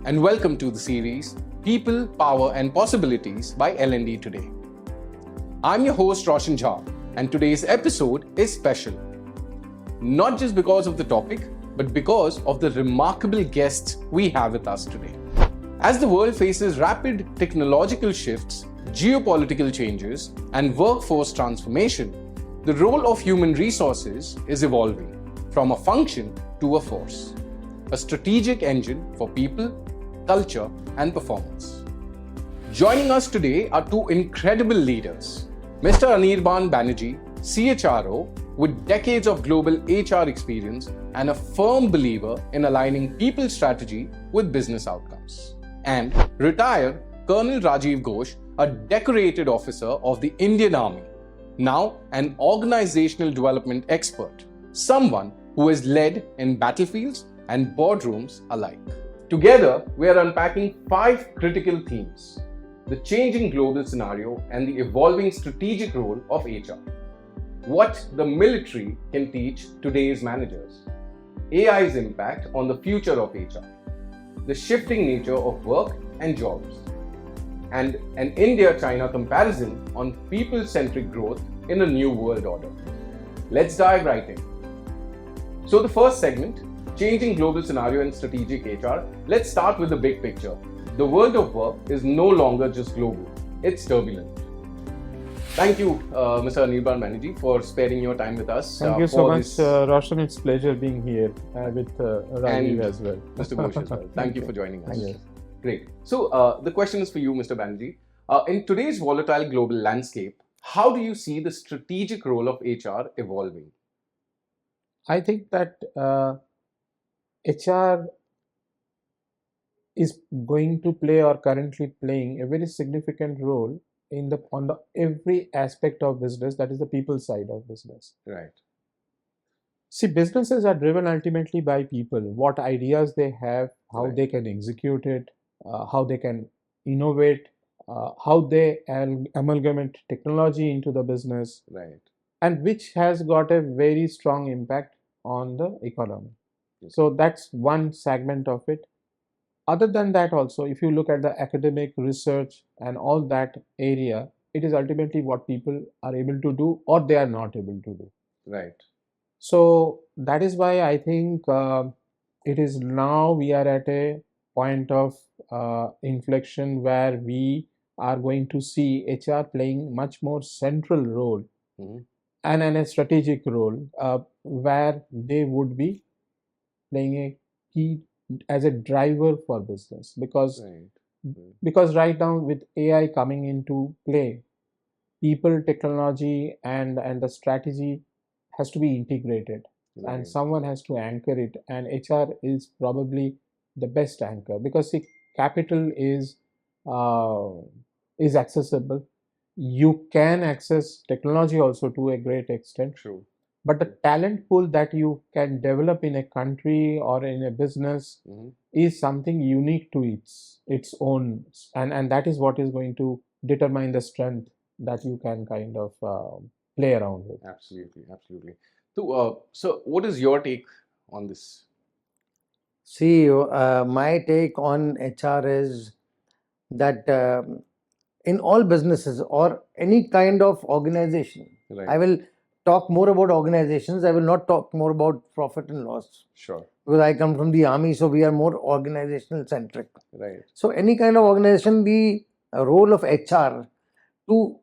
and welcome to the series People, Power and Possibilities by L&D Today. I'm your host Roshan Jha, and today's episode is special. Not just because of the topic, but because of the remarkable guests we have with us today. As the world faces rapid technological shifts, geopolitical changes, and workforce transformation, the role of human resources is evolving from a function to a force, a strategic engine for people, culture, and performance. Joining us today are two incredible leaders, Mr. Anirban Banerjee, CHRO, with decades of global HR experience and a firm believer in aligning people strategy with business outcomes, and retired Col Rajiv Ghosh, a decorated officer of the Indian Army, now an organizational development expert, someone who has led in battlefields and boardrooms alike. Together, we are unpacking 5 critical themes: the changing global scenario and the evolving strategic role of HR, what the military can teach today's managers, AI's impact on the future of HR, the shifting nature of work and jobs, and an India-China comparison on people-centric growth in a new world order. Let's dive right in. So the first segment, changing global scenario and strategic HR. Let's start with the big picture. The world of work is no longer just global, it's turbulent. Thank you, Mr. Anirban Banerjee, for sparing your time with us. Thank you so much, Roshan. It's a pleasure being here with Rajiv as well. Mr. Ghosh as well. Thank you for joining us. Thank you. Great. So the question is for you, Mr. Banerjee. In today's volatile global landscape, how do you see the strategic role of HR evolving? I think that HR is going to play or currently playing a very significant role in on every aspect of business, that is the people side of business. Right. See, businesses are driven ultimately by people, what ideas they have, how they can execute it, how they can innovate, how they amalgamate technology into the business, Right. and which has got a very strong impact on the economy. Yes. So that's one segment of it. Other than that also, if you look at the academic research and all that area, it is ultimately what people are able to do or they are not able to do. Right. So that is why I think it is now we are at a point of inflection where we are going to see HR playing much more central role and a strategic role where they would be playing a key as a driver for business, because right now with AI coming into play, people, technology and the strategy has to be integrated, and someone has to anchor it, and HR is probably the best anchor, because see, capital is accessible. You can access technology also to a great extent. True. But the talent pool that you can develop in a country or in a business is something unique to its own, and that is what is going to determine the strength that you can kind of play around with. Absolutely, absolutely. So what is your take on this? See, my take on HR is that in all businesses or any kind of organization, I will talk more about organizations. I will not talk more about profit and loss. Sure. Because I come from the army, so we are more organizational centric. Right. So any kind of organization, the role of HR to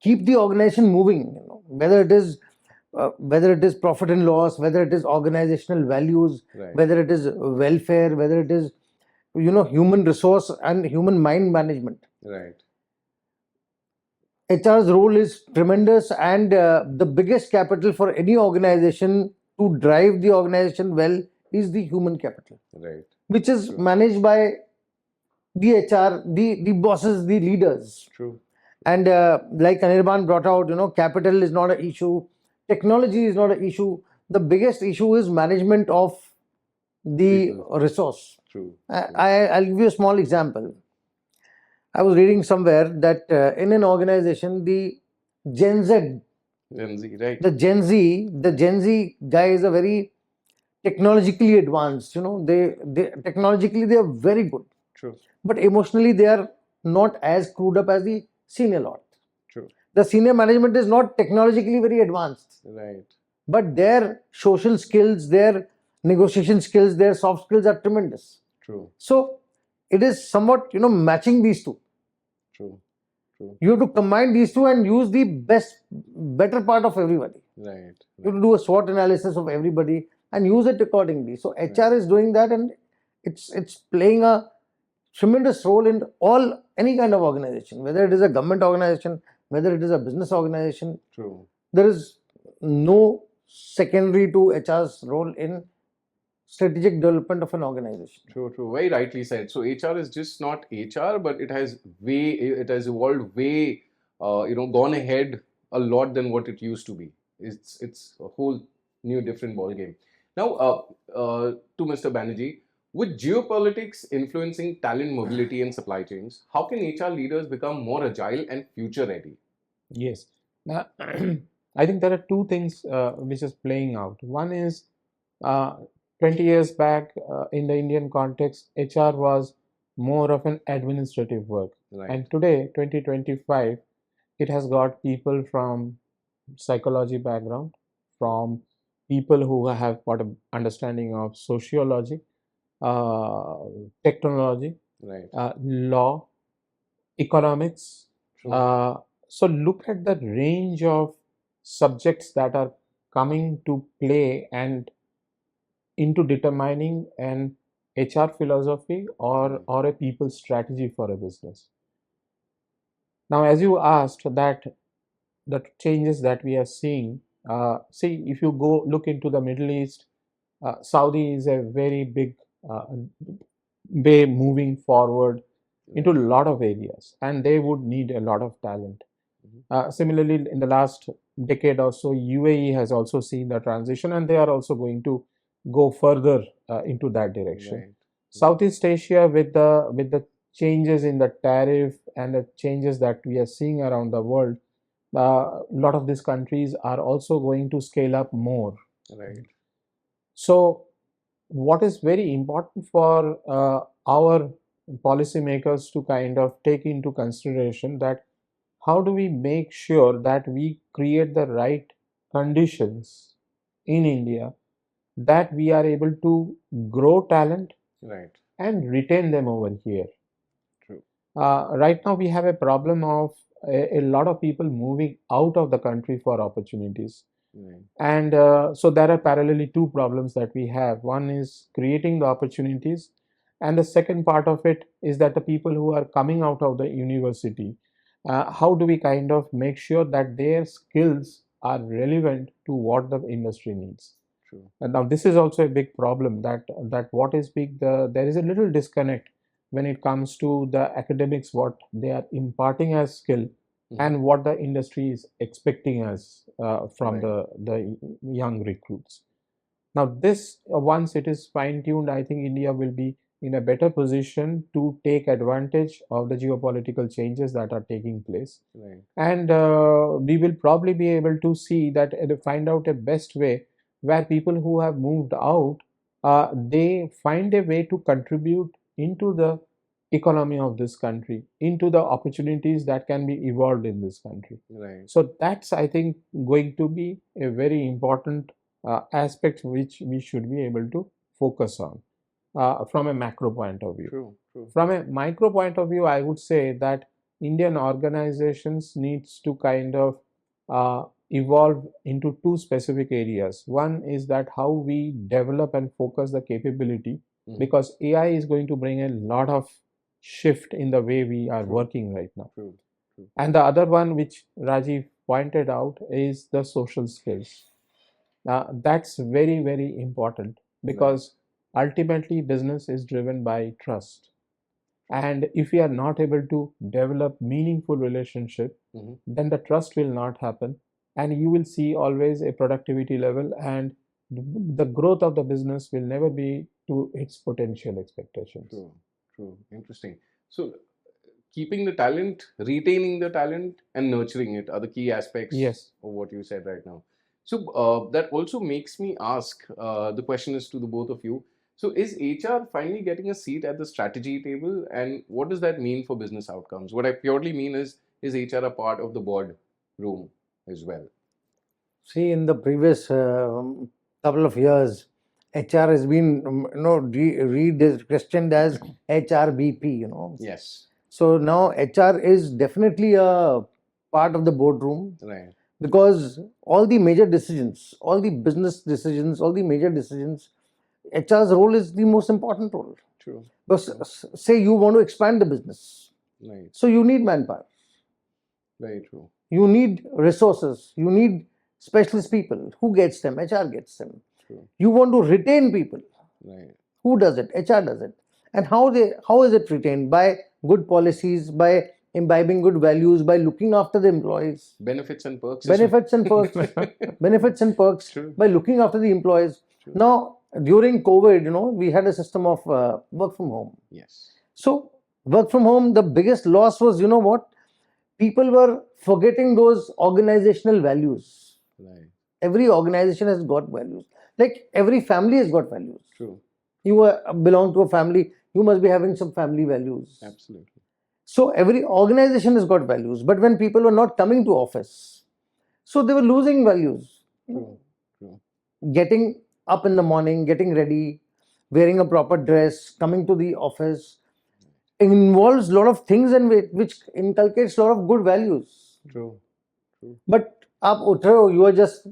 keep the organization moving, whether it is profit and loss, whether it is organizational values, whether it is welfare, whether it is human resource and human mind management. Right. HR's role is tremendous, and the biggest capital for any organization to drive the organization well is the human capital, which is managed by the HR, the bosses, the leaders. True. And like Anirban brought out, capital is not an issue, technology is not an issue. The biggest issue is management of the resource. True. I'll give you a small example. I was reading somewhere that in an organization, the Gen Z, right. the Gen Z guy is a very technologically advanced. They technologically they are very good, True. but emotionally they are not as screwed up as the senior lot. True. The senior management is not technologically very advanced, Right. but their social skills, their negotiation skills, their soft skills are tremendous. True. So it is somewhat matching these two. True. True. You have to combine these two and use the better part of everybody. Right. You have to do a SWOT analysis of everybody and use it accordingly. So HR is doing that, and it's playing a tremendous role in any kind of organization, whether it is a government organization, whether it is a business organization. True. There is no secondary to HR's role in strategic development of an organization. True, true. Very rightly said. So HR is just not HR, but it has evolved way, gone ahead a lot than what it used to be. It's a whole new different ball game. Now, to Mr. Banerjee, with geopolitics influencing talent mobility and supply chains, how can HR leaders become more agile and future ready? Yes. Now, I think there are two things which is playing out. One is uh, 20 years back in the Indian context, HR was more of an administrative work. Right. And today, 2025, it has got people from psychology background, from people who have got an understanding of sociology, uh, technology, Right. law, economics. True. So look at the range of subjects that are coming to play and into determining an HR philosophy or a people strategy for a business. Now, as you asked, that the changes that we are seeing, see, if you go look into the Middle East, Saudi is a very big uh, way moving forward into a lot of areas, and they would need a lot of talent. Similarly, in the last decade or so, UAE has also seen the transition, and they are also going to go further into that direction. Right. Southeast Asia, with the changes in the tariff and the changes that we are seeing around the world, a lot of these countries are also going to scale up more. Right. So, what is very important for our policymakers to kind of take into consideration, that how do we make sure that we create the right conditions in India, that we are able to grow talent Right. and retain them over here. True. Right now, we have a problem of a lot of people moving out of the country for opportunities. Right. And so there are parallelly two problems that we have. One is creating the opportunities, and the second part of it is that the people who are coming out of the university, how do we kind of make sure that their skills are relevant to what the industry needs? True. And now this is also a big problem, that what is big, there is a little disconnect when it comes to the academics, what they are imparting as skill, and what the industry is expecting as from Right. the young recruits. Now this, once it is fine tuned, I think India will be in a better position to take advantage of the geopolitical changes that are taking place. Right. And we will probably be able to see that, find out a best way where people who have moved out, they find a way to contribute into the economy of this country, into the opportunities that can be evolved in this country. Right. So that's, I think, going to be a very important aspect which we should be able to focus on from a macro point of view. True. True. From a micro point of view, I would say that Indian organizations needs to kind of evolve into two specific areas. One is that how we develop and focus the capability, because AI is going to bring a lot of shift in the way we are working right now. True. True. And the other one, which Rajiv pointed out, is the social skills. That's very, very important, because ultimately business is driven by trust. And if we are not able to develop meaningful relationship, then the trust will not happen, and you will see always a productivity level, and the growth of the business will never be to its potential expectations. True. True. Interesting. So, keeping the talent, retaining the talent, and nurturing it are the key aspects Yes. of what you said right now. So that also makes me ask, the question is to the both of you. So is HR finally getting a seat at the strategy table, and what does that mean for business outcomes? What I purely mean is HR a part of the board room as well? See, in the previous couple of years, HR has been, re-questioned as HRBP, Yes. So now HR is definitely a part of the boardroom, Right. because all the major decisions, all the business decisions, all the major decisions, HR's role is the most important role. True. Because say you want to expand the business, Right. so you need manpower, Very true. you need resources, you need specialist people. Who gets them? HR gets them. True. You want to retain people. Right. Who does it? HR does it. And how is it retained? By good policies, by imbibing good values, by looking after the employees. Benefits and perks. as well. Benefits and perks. Benefits and perks. True. By looking after the employees. True. Now, during COVID, we had a system of work from home. Yes. So, work from home, the biggest loss was, what? People were forgetting those organizational values. Right. Every organization has got values. Like every family has got values. True. You belong to a family, you must be having some family values. Absolutely. So every organization has got values. But when people were not coming to office, so they were losing values. True. True. Getting up in the morning, getting ready, wearing a proper dress, coming to the office involves a lot of things, and which inculcates a lot of good values. True. True. But you are just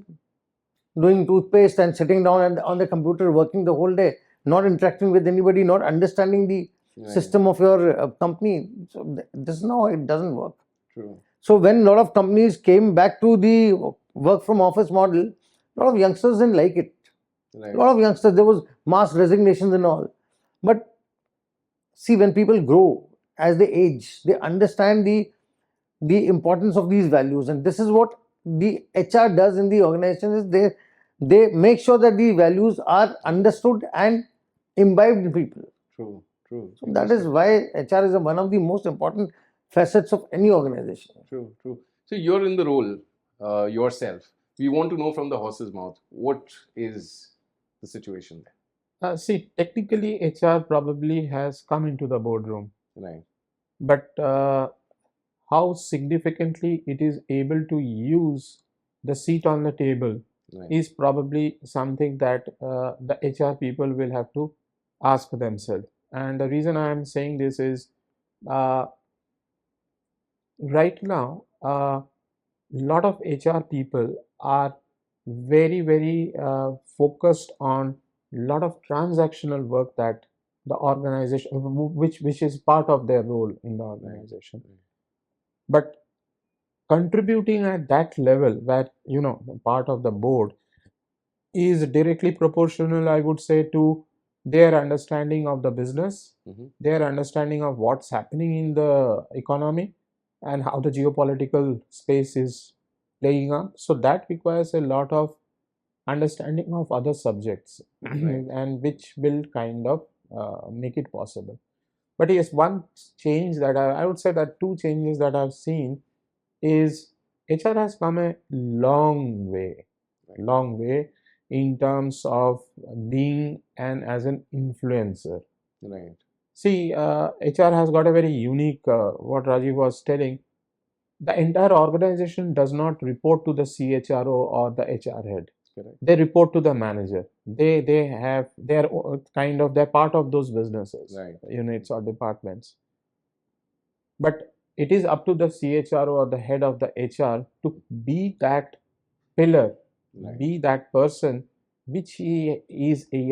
doing toothpaste and sitting down and on the computer working the whole day, not interacting with anybody, not understanding the Right. system of your company. So this is how it doesn't work. True. So when a lot of companies came back to the work from office model, a lot of youngsters didn't like it. Right. A lot of youngsters, there was mass resignations and all. But see, when people grow as they age, they understand the importance of these values, and this is what the HR does in the organization, is they make sure that the values are understood and imbibed in people. True. True. So that is why HR is one of the most important facets of any organization. True. True. So you're in the role yourself. We want to know from the horse's mouth, what is the situation there? See, technically, HR probably has come into the boardroom, Right. but how significantly it is able to use the seat on the table Right. is probably something that the HR people will have to ask themselves. And the reason I am saying this is uh, right now, a lot of HR people are very, very focused on a lot of transactional work that the organization, which is part of their role in the organization. Right. But contributing at that level, where part of the board is directly proportional, I would say, to their understanding of the business, Mhm. their understanding of what's happening in the economy, and how the geopolitical space is playing out. So that requires a lot of understanding of other subjects, Right. and which will kind of make it possible. But yes, one change that I would say that two changes that I've seen is HR has come a long way, Right. long way in terms of being as an influencer. Right. See, HR has got a very unique, what Rajiv was telling, the entire organization does not report to the CHRO or the HR head. Correct. They report to the manager. They're part of those businesses, Right. units or departments. But it is up to the CHRO or the head of the HR to be that pillar, Right. be that person which he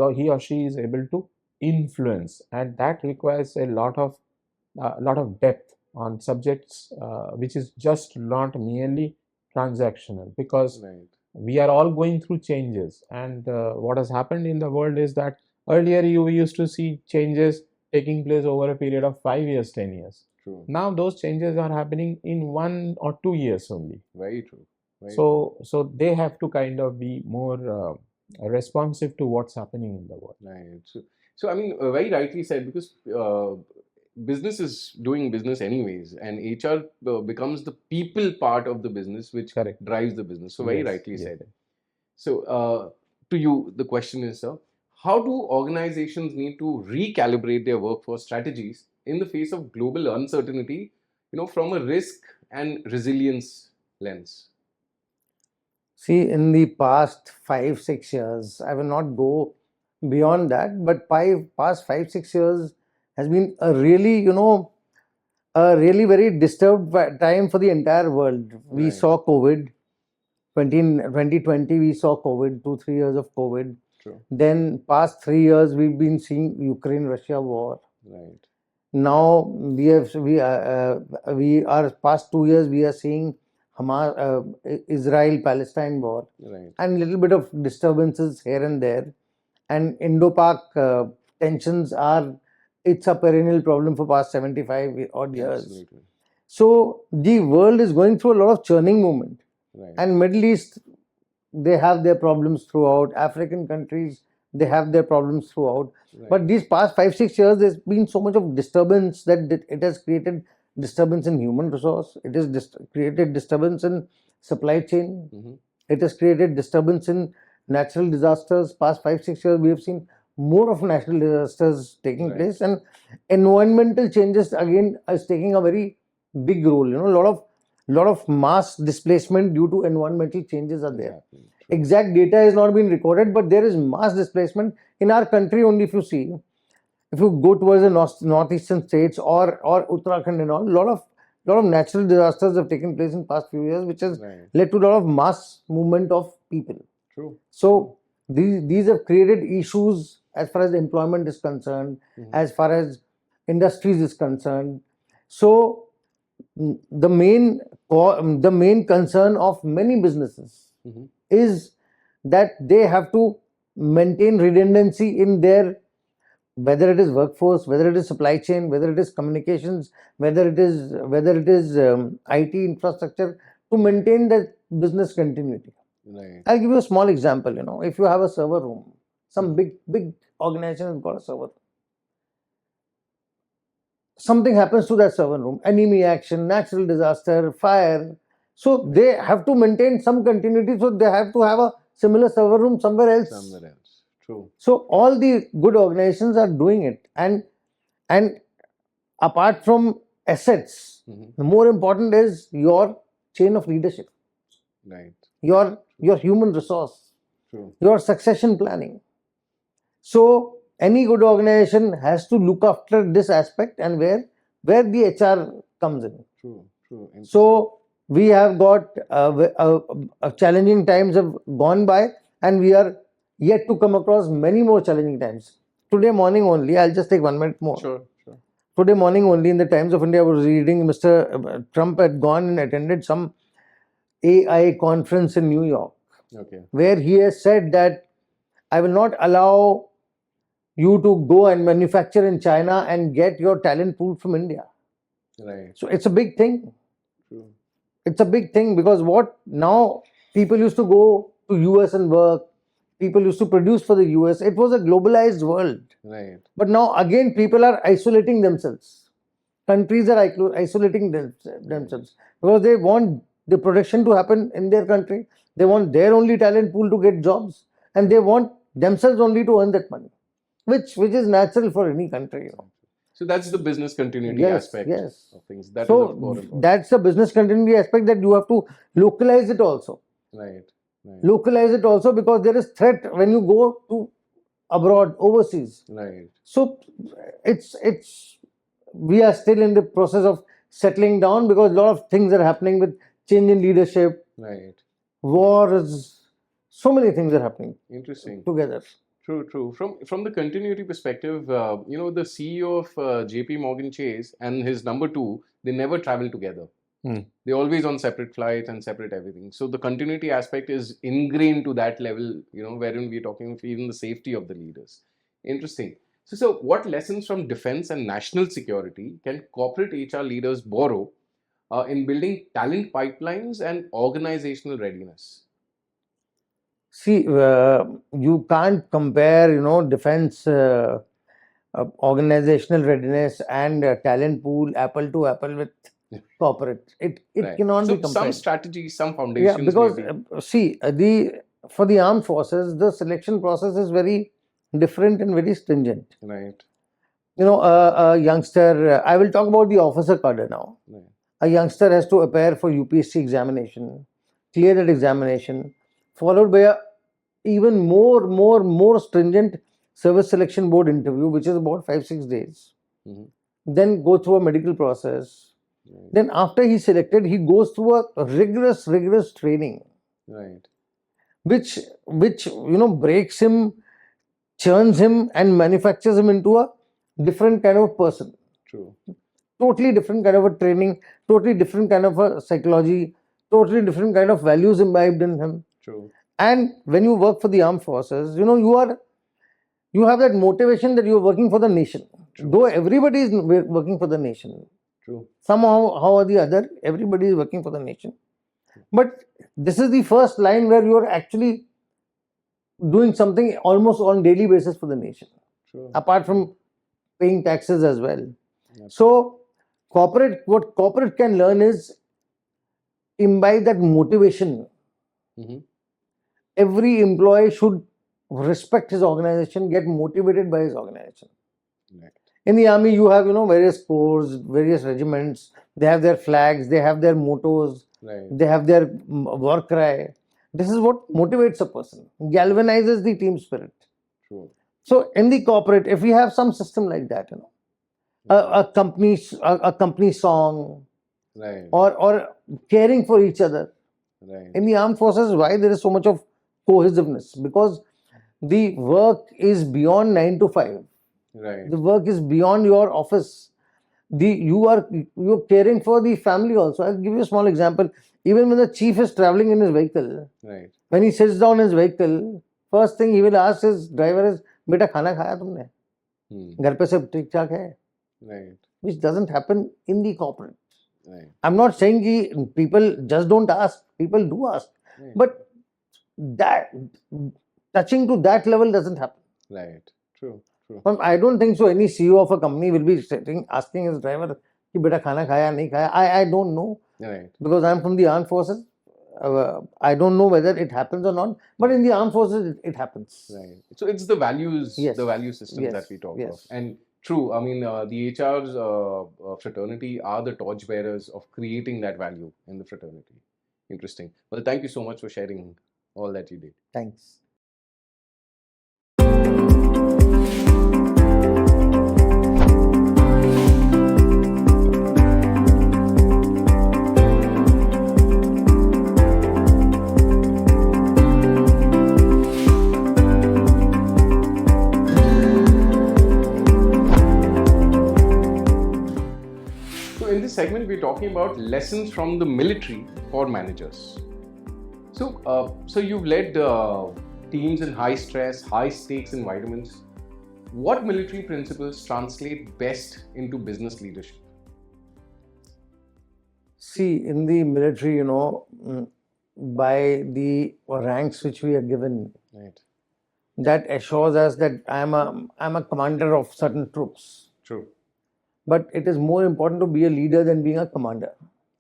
or she is able to influence, and that requires a lot of depth on subjects, which is just not merely transactional, because Right. we are all going through changes, and what has happened in the world is that earlier you used to see changes taking place over a period of 5 years, 10 years. True. Now those changes are happening in 1 or 2 years only. Very true. Very So they have to kind of be more responsive to what's happening in the world. Right. So I mean, very rightly said, because business is doing business anyways, and HR becomes the people part of the business, which Correct. drives the business. So very Yes, rightly yes. said. So, to you, the question is, sir, how do organizations need to recalibrate their workforce strategies in the face of global uncertainty, from a risk and resilience lens? See, in the past 5, 6 years, I will not go beyond that, but past 5, 6 years has been a really, a really very disturbed time for the entire world. We Right. saw COVID, 2020, we saw COVID, 2, 3 years of COVID. True. Then past 3 years, we've been seeing Ukraine-Russia war. Right. Now we are past 2 years, we are seeing Hamas, Israel-Palestine war, Right. and little bit of disturbances here and there. And Indo-Pak tensions it's a perennial problem for past 75 odd years. Absolutely. So the world is going through a lot of churning movement. Right. And Middle East, they have their problems throughout. African countries, they have their problems throughout. Right. But these past 5, 6 years, there's been so much of disturbance that it has created disturbance in human resource. It has created disturbance in supply chain. Mhm. It has created disturbance in natural disasters. Past 5, 6 years, we have seen more of natural disasters taking Right. place, and environmental changes again is taking a very big role. A lot of mass displacement due to environmental changes are there. Exactly. True. Exact data has not been recorded, but there is mass displacement in our country only. If you see, if you go towards the northeastern states or Uttarakhand and all, lot of natural disasters have taken place in past few years, which has Right. led to a lot of mass movement of people. True. So these have created issues as far as employment is concerned, Mhm. as far as industries is concerned. So the main concern of many businesses Mhm. is that they have to maintain redundancy in their, whether it is workforce, whether it is supply chain, whether it is communications, whether it is IT infrastructure, to maintain that business continuity. Right. I'll give you a small example. If you have a server room, some big organization has got a server room. Something happens to that server room, enemy action, natural disaster, fire. So they have to maintain some continuity. So they have to have a similar server room somewhere else. Somewhere else. True. So all the good organizations are doing it, and apart from assets, Mhm. the more important is your chain of leadership, Right. your human resource, True. your succession planning. So any good organization has to look after this aspect, and where the HR comes in. True. True. So we have got challenging times have gone by, and we are yet to come across many more challenging times. Today morning only, I'll just take 1 minute more. Sure. Sure. Today morning only, in the Times of India, I was reading Mr. Trump had gone and attended some AI conference in New York, Okay. where he has said that I will not allow you to go and manufacture in China and get your talent pool from India. Right. So it's a big thing. True. It's a big thing, because what now, people used to go to US and work, people used to produce for the US. It was a globalized world. Right. But now again, people are isolating themselves. Countries are isolating themselves, because they want the production to happen in their country. They want their only talent pool to get jobs, and they want themselves only to earn that money, which is natural for any country. So that's the business continuity Yes, aspect yes. of things. That is So of course important. that's the business continuity aspect, that you have to localize it also. Right. Right. Localize it also, because there is threat when you go to abroad, overseas. Right. So we are still in the process of settling down, because a lot of things are happening with change in leadership, Right. wars, so many things are happening Interesting. together. True. True. From the continuity perspective, the CEO of JP Morgan Chase and his number two, they never travel together. They're always on separate flights and separate everything. So the continuity aspect is ingrained to that level, wherein we're talking of even the safety of the leaders. Interesting. So what lessons from defense and national security can corporate HR leaders borrow in building talent pipelines and organizational readiness? See, you can't compare, defense organizational readiness and talent pool apple to apple with corporate. It Right. cannot So be some compared. strategies, some Yeah, foundations because maybe. see, for the armed forces, the selection process is very different and very stringent. Right. A youngster, I will talk about the officer cadre now. Right. A youngster has to appear for UPSC examination, clear that examination, followed by a even more stringent service selection board interview, which is about 5-6 days. Mhm. Then go through a medical process. Right. Then after he's selected, he goes through a rigorous training, Right. which breaks him, churns him, and manufactures him into a different kind of person. True. Totally different kind of a training, totally different kind of a psychology, totally different kind of values imbibed in him. True. And when you work for the armed forces, you have that motivation that you're working for the nation. True. Though everybody is working for the nation, True. somehow, how or the other, everybody is working for the nation. But this is the first line where you're actually doing something almost on daily basis for the nation, True. apart from paying taxes as well. Absolutely. So what corporate can learn is imbibe that motivation. Mhm. Every employee should respect his organization, get motivated by his organization. Right. In the army, you have various corps, various regiments. They have their flags, they have their mottos, Right. they have their war cry. This is what motivates a person, galvanizes the team spirit. True. So in the corporate, if we have some system like that, a company song, Right. or caring for each other. Right. In the armed forces, why there is so much of cohesiveness? Because the work is beyond 9 to 5. Right. The work is beyond your office. You're caring for the family also. I'll give you a small example. Even when the chief is traveling in his vehicle, Right. when he sits down in his vehicle, first thing he will ask his driver is, "Beta, khana khaya tumne? Ghar pe sab theek thak hai?" Right. Which doesn't happen in the corporate. Right. I'm not saying people just don't ask. People do ask. Right. But that touching to that level doesn't happen. Right. True. True. I don't think so. Any CEO of a company will be asking his driver, "Ki beta khana khaya, nahi khaya?" I don't know, Right. because I'm from the armed forces. I don't know whether it happens or not. But in the armed forces, it happens. Right. So it's the values, Yes. the value system Yes. that we talk Yes. of. And true, I mean, the HR's fraternity are the torchbearers of creating that value in the fraternity. Interesting. Well, thank you so much for sharing all that you did. Thanks. So in this segment, we're talking about lessons from the military for managers. So you've led teams in high stress, high stakes environments. What military principles translate best into business leadership? See, in the military, by the ranks which we are given, Right. that assures us that I'm a commander of certain troops. True. But it is more important to be a leader than being a commander.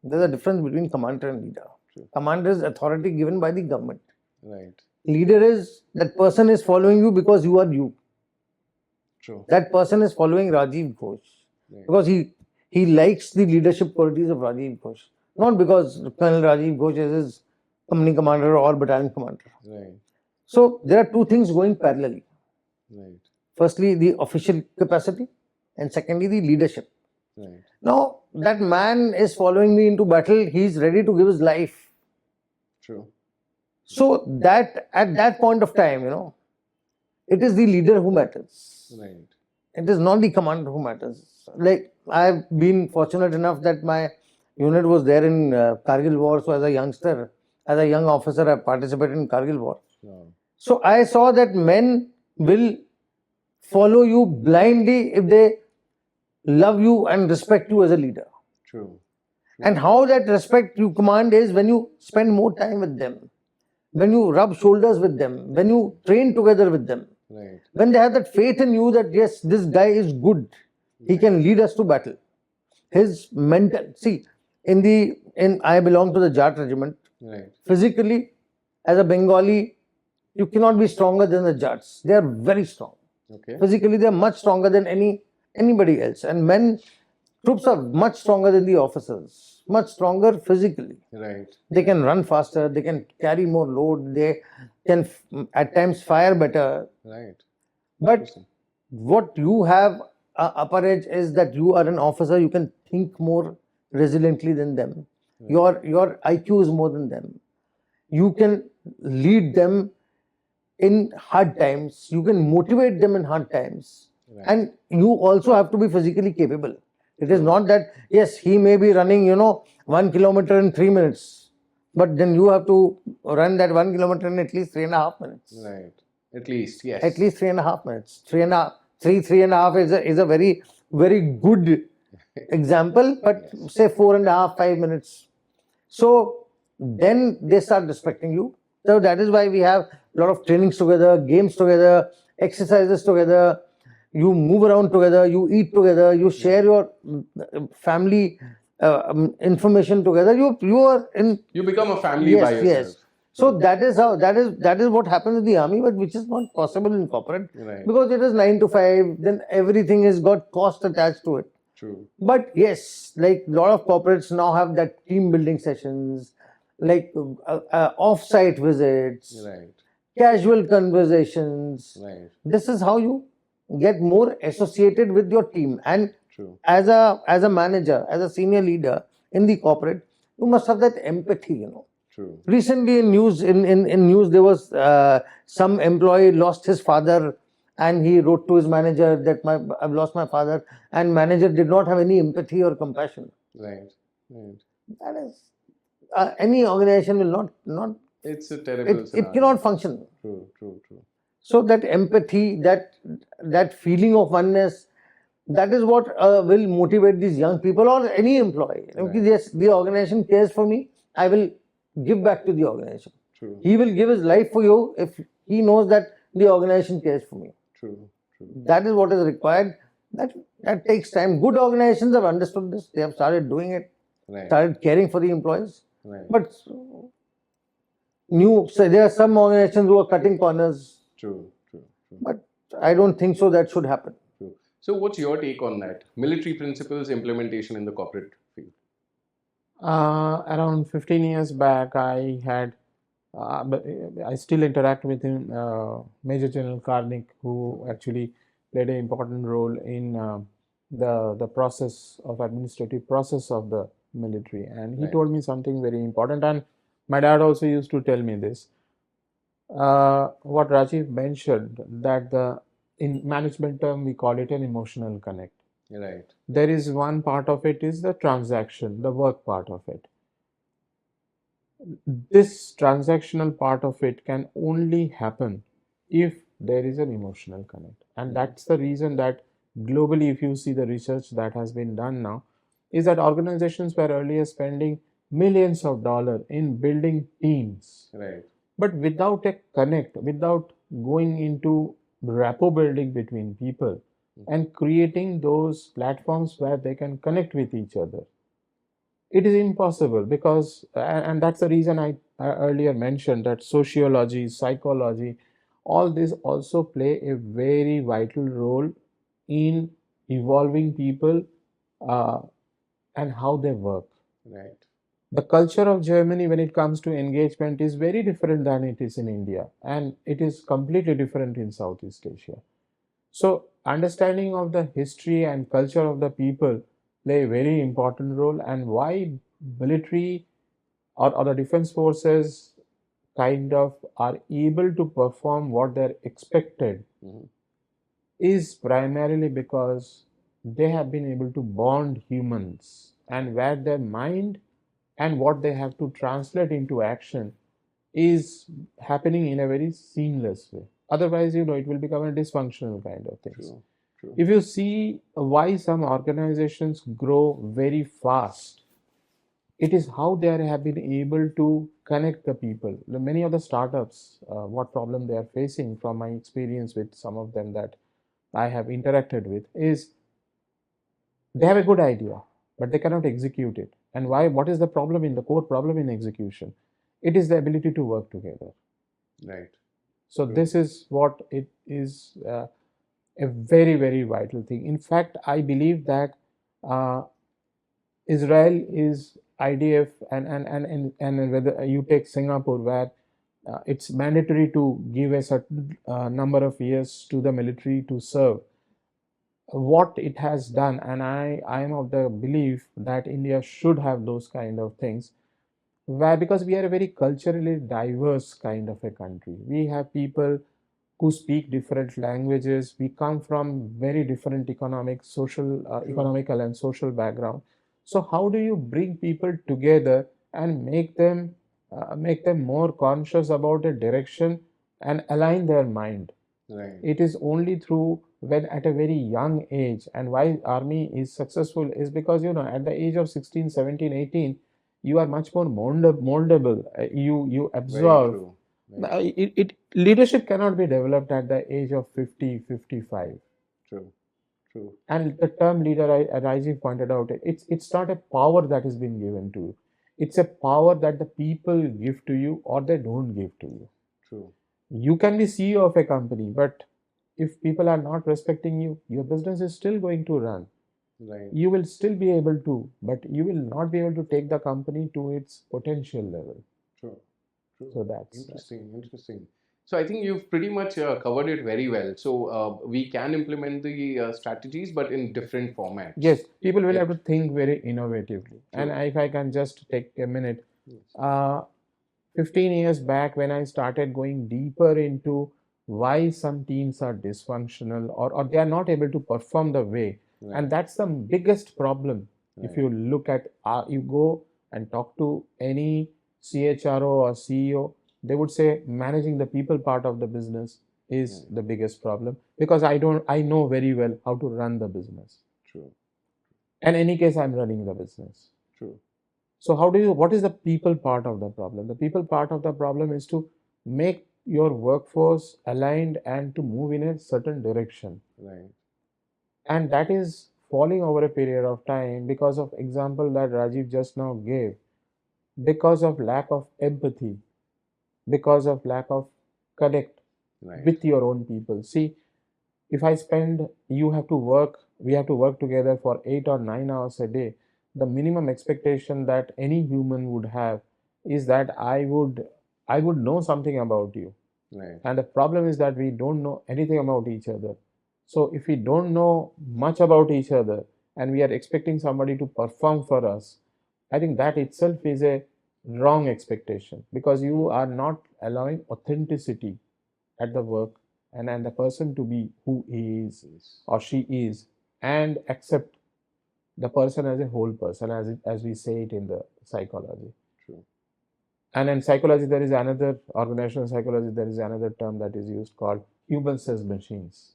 There's a difference between commander and leader. True. Commander is authority given by the government. Right. Leader is that person is following you because you are you. True. That person is following Rajiv Ghosh Right. because he likes the leadership qualities of Rajiv Ghosh, not because Colonel Rajiv Ghosh is his company commander or battalion commander. Right. So there are two things going parallelly. Right. Firstly, the official capacity, and secondly, the leadership. Right. Now, that man is following me into battle. He's ready to give his life. True. So that at that point of time, it is the leader who matters. Right. It is not the commander who matters. Like, I've been fortunate enough that my unit was there in Kargil War. So as a youngster, as a young officer, I participated in Kargil War. Wow. So I saw that men will follow you blindly if they love you and respect you as a leader. True. And how that respect you command is when you spend more time with them, when you rub shoulders with them, when you train together with them, Right. when they have that faith in you that yes, this guy is good, he can lead us to battle. His mental, see, I belong to the Jat regiment. Right. Physically, as a Bengali, You cannot be stronger than the Jats. They are very strong. Okay. Physically, they are much stronger than anybody else. And men, troops are much stronger than the officers, much stronger physically. Right. They can run faster, they can carry more load, they can at times fire better. Right. But Interesting. what you have upper edge is that you are an officer, you can think more resiliently than them. Your IQ is more than them. You can lead them in hard times, you can motivate them in hard times. Right. And you also have to be physically capable. It is not that, yes, he may be running, 1 kilometer in 3 minutes, but then you have to run that 1 kilometer in at least 3.5 minutes. Right. At least, yes. At least 3.5 minutes. 3.5 is a very, very good example, but say 4.5, 5 minutes. So then they start respecting you. So that is why we have a lot of trainings together, games together, exercises together. You move around together, you eat together, you share your family information together. You are in. You become a family by yourself. Yes. So that is what happens in the army, but which is not possible in corporate, Right. because it is 9 to 5. Then everything has got cost attached to it. True. But yes, like a lot of corporates now have that team building sessions, like off-site visits, Right. casual conversations. Right. This is how you get more associated with your team. And True. as a manager, as a senior leader in the corporate, you must have that empathy. True. Recently in news, in news, there was some employee lost his father, and he wrote to his manager that I've lost my father, and manager did not have any empathy or compassion. Right. Right. That is, any organization will not It's a terrible it scenario. cannot function. True. True. True. So that empathy, that feeling of oneness, that is what will motivate these young people or any employee. Okay, yes, the organization cares for me, I will give back to the organization. True. He will give his life for you if he knows that the organization cares for me. True. True. That is what is required. That takes time. Good organizations have understood this. They have started doing it, Right. started caring for the employees. Right. But so there are some organizations who are cutting corners. True. True. True. But I don't think so that should happen. True. So, what's your take on that? Military principles implementation in the corporate field. Around 15 years back, I had, but I still interact with him, Major General Karnik, who actually played an important role in the process of administrative process of the military. And he Right. told me something very important, and my dad also used to tell me this. What Rajiv mentioned, that in management term we call it an emotional connect. Right. There is one part of it is the transaction, the work part of it. This transactional part of it can only happen if there is an emotional connect. And that's the reason that globally, if you see the research that has been done now, is that organizations were earlier spending millions of dollars in building teams. Right. But without a connect, without going into rapport building between people and creating those platforms where they can connect with each other, it is impossible. Because, and that's the reason I earlier mentioned that sociology, psychology, all this also play a very vital role in evolving people and how they work. Right. The culture of Germany when it comes to engagement is very different than it is in India, and it is completely different in Southeast Asia. So understanding of the history and culture of the people play a very important role, and why military or the defense forces kind of are able to perform what they're expected is primarily because they have been able to bond humans, and where their mind and what they have to translate into action is happening in a very seamless way. Otherwise, it will become a dysfunctional kind of things. True. True. If you see why some organizations grow very fast, it is how they have been able to connect the people. Many of the startups, what problem they are facing, from my experience with some of them that I have interacted with, is they have a good idea, but they cannot execute it. And why? What is the problem, in the core problem in execution? It is the ability to work together. Right. So this is what it is, a very, very vital thing. In fact, I believe that uh, Israel is IDF, and whether you take Singapore, where it's mandatory to give a certain number of years to the military to serve. What it has done, and I am of the belief that India should have those kind of things, why? Because we are a very culturally diverse kind of a country. We have people who speak different languages. We come from very different economical and social background. So how do you bring people together and make them more conscious about a direction and align their mind? Right. It is only through when at a very young age. And why army is successful is because, at the age of 16, 17, 18, you are much more moldable. You Very absorb. true. Very Leadership cannot be developed at the age of 50, 55. true. True. And the term leader, Rajiv pointed out, it's not a power that has been given to you. It's a power that the people give to you or they don't give to you. True. You can be CEO of a company, but if people are not respecting you, your business is still going to run. Right. You will still be able to, but you will not be able to take the company to its potential level. True. True. So that's Interesting. Interesting. So I think you've pretty much covered it very well. So we can implement the strategies, but in different formats. Yes, people will Yeah. have to think very innovatively. And True. if I can just take a minute, Yes. 15 years back when I started going deeper into why some teams are dysfunctional or they are not able to perform the way. Right. And that's the biggest problem. If Right. you look at, you go and talk to any CHRO or CEO, they would say managing the people part of the business is Right. the biggest problem, because I know very well how to run the business. True. In any case, I'm running the business. True. So what is the people part of the problem? The people part of the problem is to make your workforce aligned and to move in a certain direction. Right. And that is falling over a period of time because of example that Rajiv just now gave, because of lack of empathy, because of lack of connect Right. with your own people. See, if we have to work together for 8 or 9 hours a day. The minimum expectation that any human would have is that I would know something about you. Right. And the problem is that we don't know anything about each other. So if we don't know much about each other and we are expecting somebody to perform for us, I think that itself is a wrong expectation, because you are not allowing authenticity at the work, and the person to be who he is Yes. or she is, and accept the person as a whole person, as we say it in the psychology. True. And in psychology, there is another organizational psychology, there is another term that is used called humans as machines.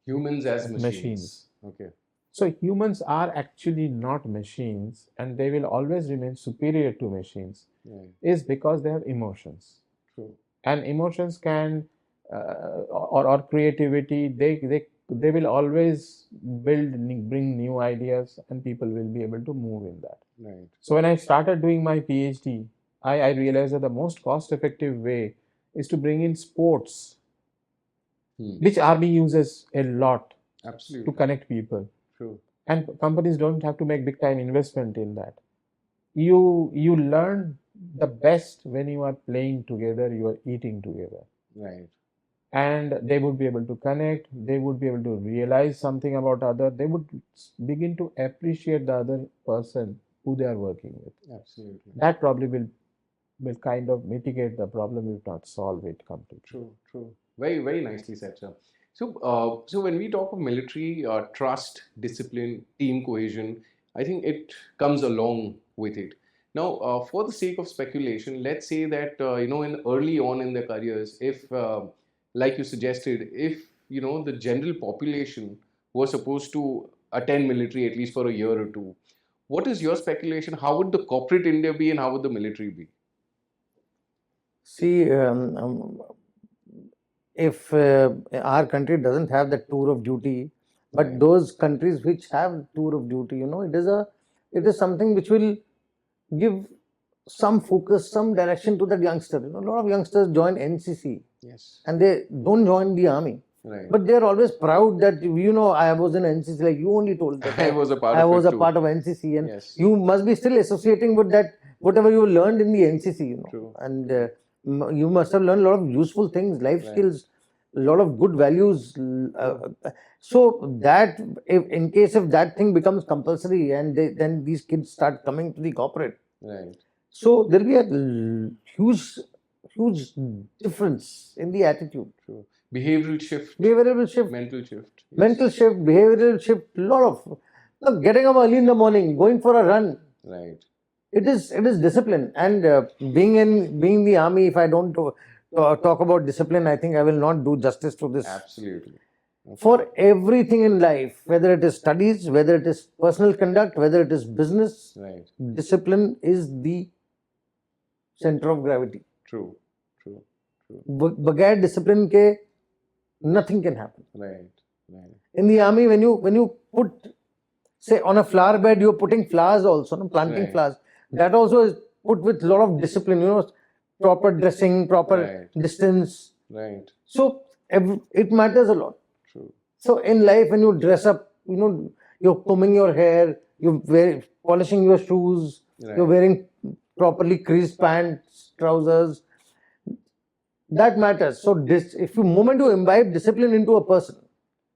Humans as As machines. machines. Okay. So humans are actually not machines, and they will always remain superior to machines, Right. is because they have emotions. True. And emotions can or creativity, they will always bring new ideas, and people will be able to move in that. Right. So when I started doing my PhD, I realized that the most cost effective way is to bring in sports, which army uses a lot to Absolutely. connect people, True. and companies don't have to make big time investment in that. You learn the best when you are playing together, you are eating together, Right. and they would be able to connect, they would be able to realize something about other, they would begin to appreciate the other person who they are working with. Absolutely. That probably will kind of mitigate the problem, if not solve it completely. True. True. Very, very nicely said, sir. So, so when we talk of military trust, discipline, team cohesion, I think it comes along with it. Now, for the sake of speculation, let's say that in early on in their careers, if, like you suggested, if the general population was supposed to attend military at least for a year or two, what is your speculation? How would the corporate India be, and how would the military be? See, if our country doesn't have the tour of duty, but Right. those countries which have tour of duty, it is something which will give some focus, some direction to that youngster. A lot of youngsters join NCC. Yes. and they don't join the army. Right. But they're always proud that, I was in NCC, like you only told that I was a part I of was it a too. part of NCC, and Yes. you must be still associating with that, whatever you learned in the NCC, True. and you must have learned a lot of useful things, life Right. skills, a lot of good values. So that, in case if that thing becomes compulsory, and then these kids start coming to the corporate, Right. so there'll be a huge, huge difference in the attitude. True. Behavioral shift. Behavioral shift, Mental shift. Yes. mental shift, behavioral shift, lot of, look, getting up early in the morning, going for a run. Right. It is discipline, and being in the army, if I don't talk about discipline, I think I will not do justice to this. Absolutely. For everything in life, whether it is studies, whether it is personal conduct, whether it is business, Right. discipline is the center of gravity. True. True. True. Bagair discipline ke, nothing can happen. Right. Right. In the army, when you put, say, on a flower bed, you're putting flowers also, no? Planting Right. flowers. That also is put with a lot of discipline, proper dressing, proper Right. distance. Right. So it matters a lot. True. So in life, when you dress up, you're combing your hair, you're polishing your shoes, Right. you're wearing properly creased pants, trousers. That matters. So if you moment you imbibe discipline into a person,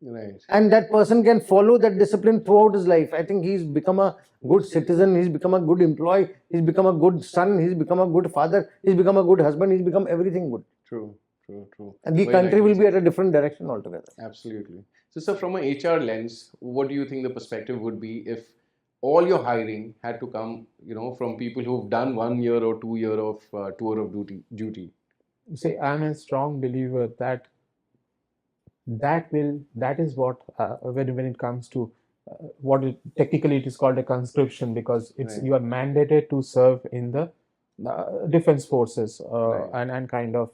Right. and that person can follow that discipline throughout his life, I think he's become a good citizen, he's become a good employee, he's become a good son, he's become a good father, he's become a good husband, he's become everything good. True. True. True. And the Very country rightly will be said. at a different direction altogether. Absolutely. So, sir, from an HR lens, what do you think the perspective would be if all your hiring had to come, from people who've done 1 year or 2 year of tour of duty? See, I'm a strong believer that that is what when it comes to technically it is called a conscription, because it's Right. you are mandated to serve in the defense forces Right. and kind of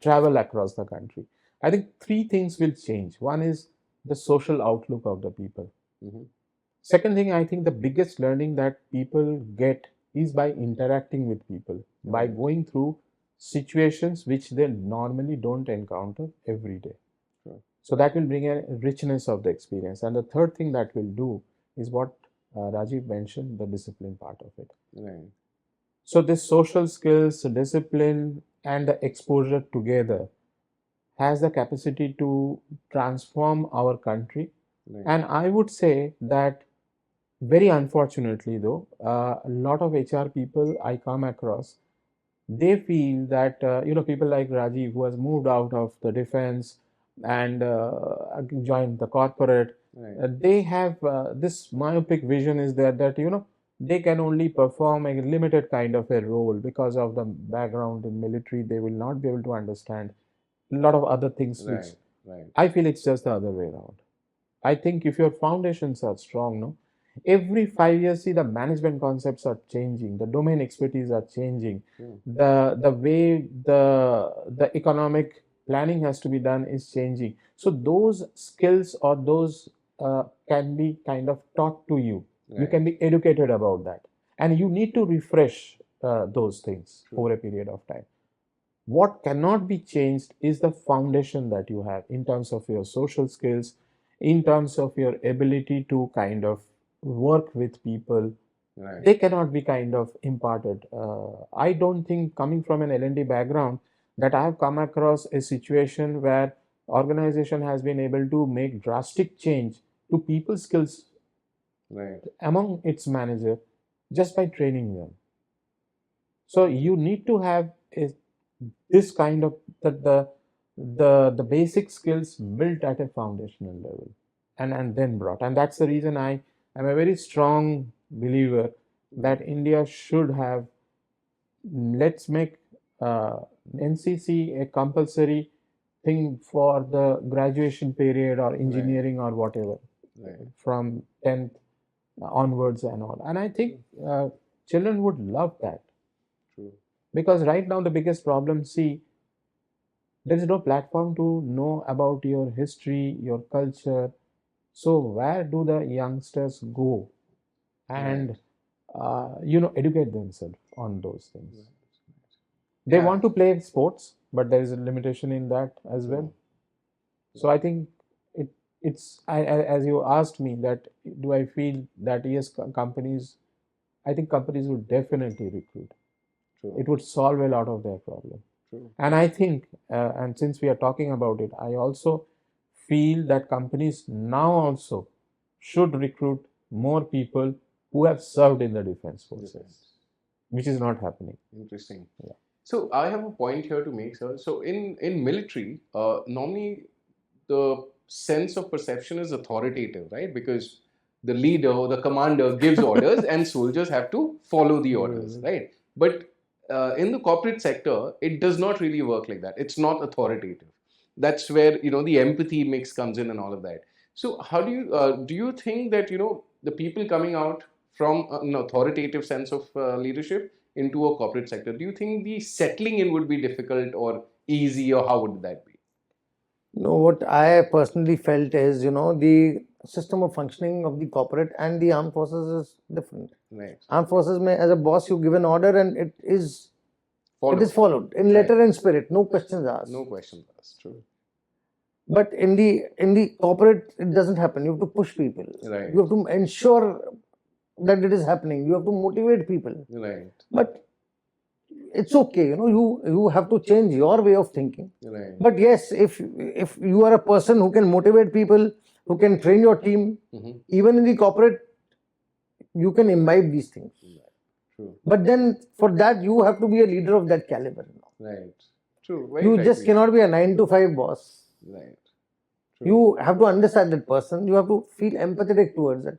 travel across the country. I think three things will change. One is the social outlook of the people. Mhm. Second thing, I think the biggest learning that people get is by interacting with people, by Right. going through situations which they normally don't encounter every day. Sure. So that will bring a richness of the experience. And the third thing that will do is what Rajiv mentioned, the discipline part of it. Right. So this social skills, discipline, and the exposure together has the capacity to transform our country. Right. And I would say that very unfortunately, though, a lot of HR people I come across, they feel that people like Rajiv, who has moved out of the defense and joined the corporate, Right. they have this myopic vision is that they can only perform a limited kind of a role because of the background in military. They will not be able to understand a lot of other things, which Right. Right. I feel it's just the other way around. I think if your foundations are strong, no, every 5 years, see, the management concepts are changing, the domain expertise are changing, True. the way the economic planning has to be done is changing. So those skills or those can be kind of taught to you. You Right. can be educated about that, and you need to refresh those things True. over a period of time. What cannot be changed is the foundation that you have in terms of your social skills, in terms of your ability to kind of work with people. Right. They cannot be kind of imparted. I don't think, coming from an L&D background, that I have come across a situation where organization has been able to make drastic change to people skills Right. among its manager just by training them. So you need to have this kind of the basic skills built at a foundational level, and then brought. And that's the reason I am a very strong believer that India should have, let's make NCC a compulsory thing for the graduation period or engineering or whatever, Right. from 10th onwards and all. And I think children would love that, True. because right now the biggest problem, see, there is no platform to know about your history, your culture. So where do the youngsters go and educate themselves on those things? Right. They Yeah. want to play sports, but there is a limitation in that as well. So I think as you asked me that do I feel that yes, companies, I think companies would definitely recruit. True. It would solve a lot of their problem. True. And I think, and since we are talking about it, I also feel that companies now also should recruit more people who have served in the defense forces, which is not happening. Interesting. Yeah. So I have a point here to make, sir. So in military, normally the sense of perception is authoritative, right? Because the leader or the commander gives orders and soldiers have to follow the orders, right? But in the corporate sector, it does not really work like that. It's not authoritative. That's where the empathy mix comes in and all of that. So how do you think that the people coming out from an authoritative sense of leadership into a corporate sector, do you think the settling in would be difficult or easy, or how would that be? No, what I personally felt is, the system of functioning of the corporate and the armed forces is different. Right. Armed forces, as a boss, you give an order and it is followed in letter Right. and spirit, no questions asked. No questions asked. True. But in the corporate, it doesn't happen. You have to push people. Right. You have to ensure that it is happening. You have to motivate people. Right. But it's okay, you have to change your way of thinking. Right. But yes, if you are a person who can motivate people, who can train your team, even in the corporate, you can imbibe these things. True. But then for that, you have to be a leader of that caliber. Right. True. Very You rightly. just cannot be a 9 to 5 boss. Right. True. You have to understand that person. You have to feel empathetic towards it.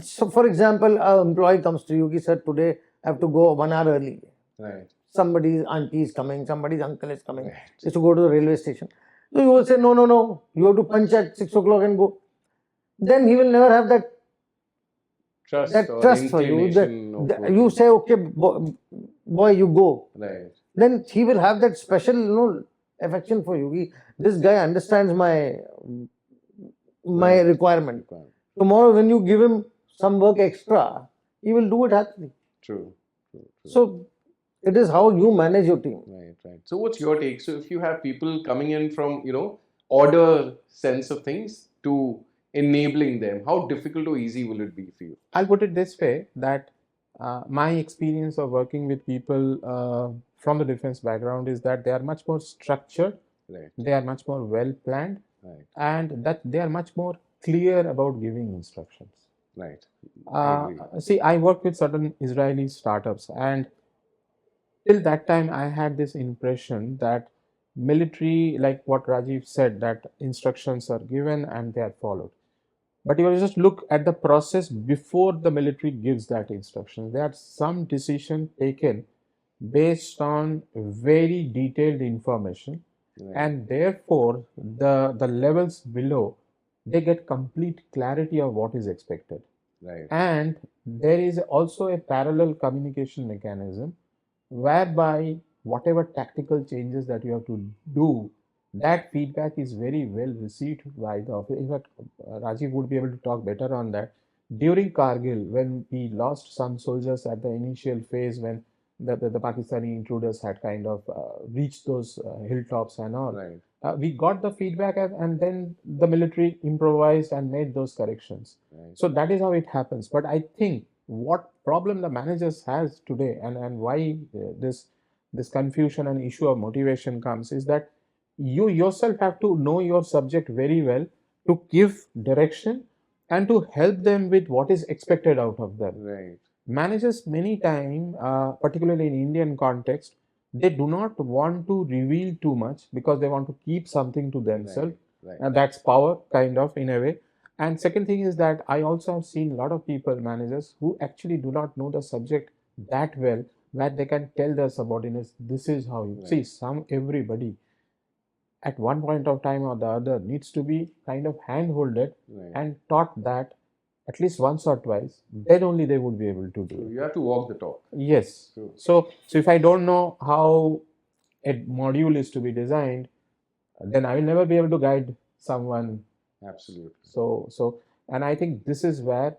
So, for example, an employee comes to you, he said, today I have to go 1 hour early. Right. Somebody's auntie is coming, somebody's uncle is coming. Right. Is to go to the railway station. So you will say, no, you have to punch at 6 o'clock and go. Then he will never have that trust for you. You say, okay, boy, you go. Right. Then he will have that special, affection for you. This guy understands my requirement. Tomorrow, when you give him some work extra, he will do it happily. True. So it is how you manage your team. Right. So what's your take? So if you have people coming in from order sense of things to enabling them, how difficult or easy will it be for you? I'll put it this way, that my experience of working with people from the defense background is that they are much more structured, right. They are much more well planned, right. And that they are much more clear about giving instructions. Right. See, I work with certain Israeli startups, and till that time I had this impression that military, like what Rajiv said, that instructions are given and they are followed. But you just look at the process before the military gives that instruction. There are some decisions taken based on very detailed information, right. And therefore the levels below, they get complete clarity of what is expected. Right. And there is also a parallel communication mechanism whereby whatever tactical changes that you have to do, that feedback is very well received by the officer. In fact, Rajiv would be able to talk better on that. During Kargil, when we lost some soldiers at the initial phase, when the Pakistani intruders had kind of reached those hilltops and all, right. We got the feedback, and then the military improvised and made those corrections. Right. So that is how it happens. But I think what problem the managers has today, and why this confusion and issue of motivation comes, is that you yourself have to know your subject very well to give direction and to help them with what is expected out of them. Right. Managers many times, particularly in Indian context, they do not want to reveal too much because they want to keep something to themselves. Right. And that's power, kind of, in a way. And second thing is that I also have seen a lot of people, managers, who actually do not know the subject that well, where they can tell their subordinates, this is how you see. Everybody at one point of time or the other needs to be kind of hand-holded and taught that at least once or twice, then only they would be able to do it. You have to walk the talk. Yes. True. So if I don't know how a module is to be designed, then I will never be able to guide someone. Absolutely. So and I think this is where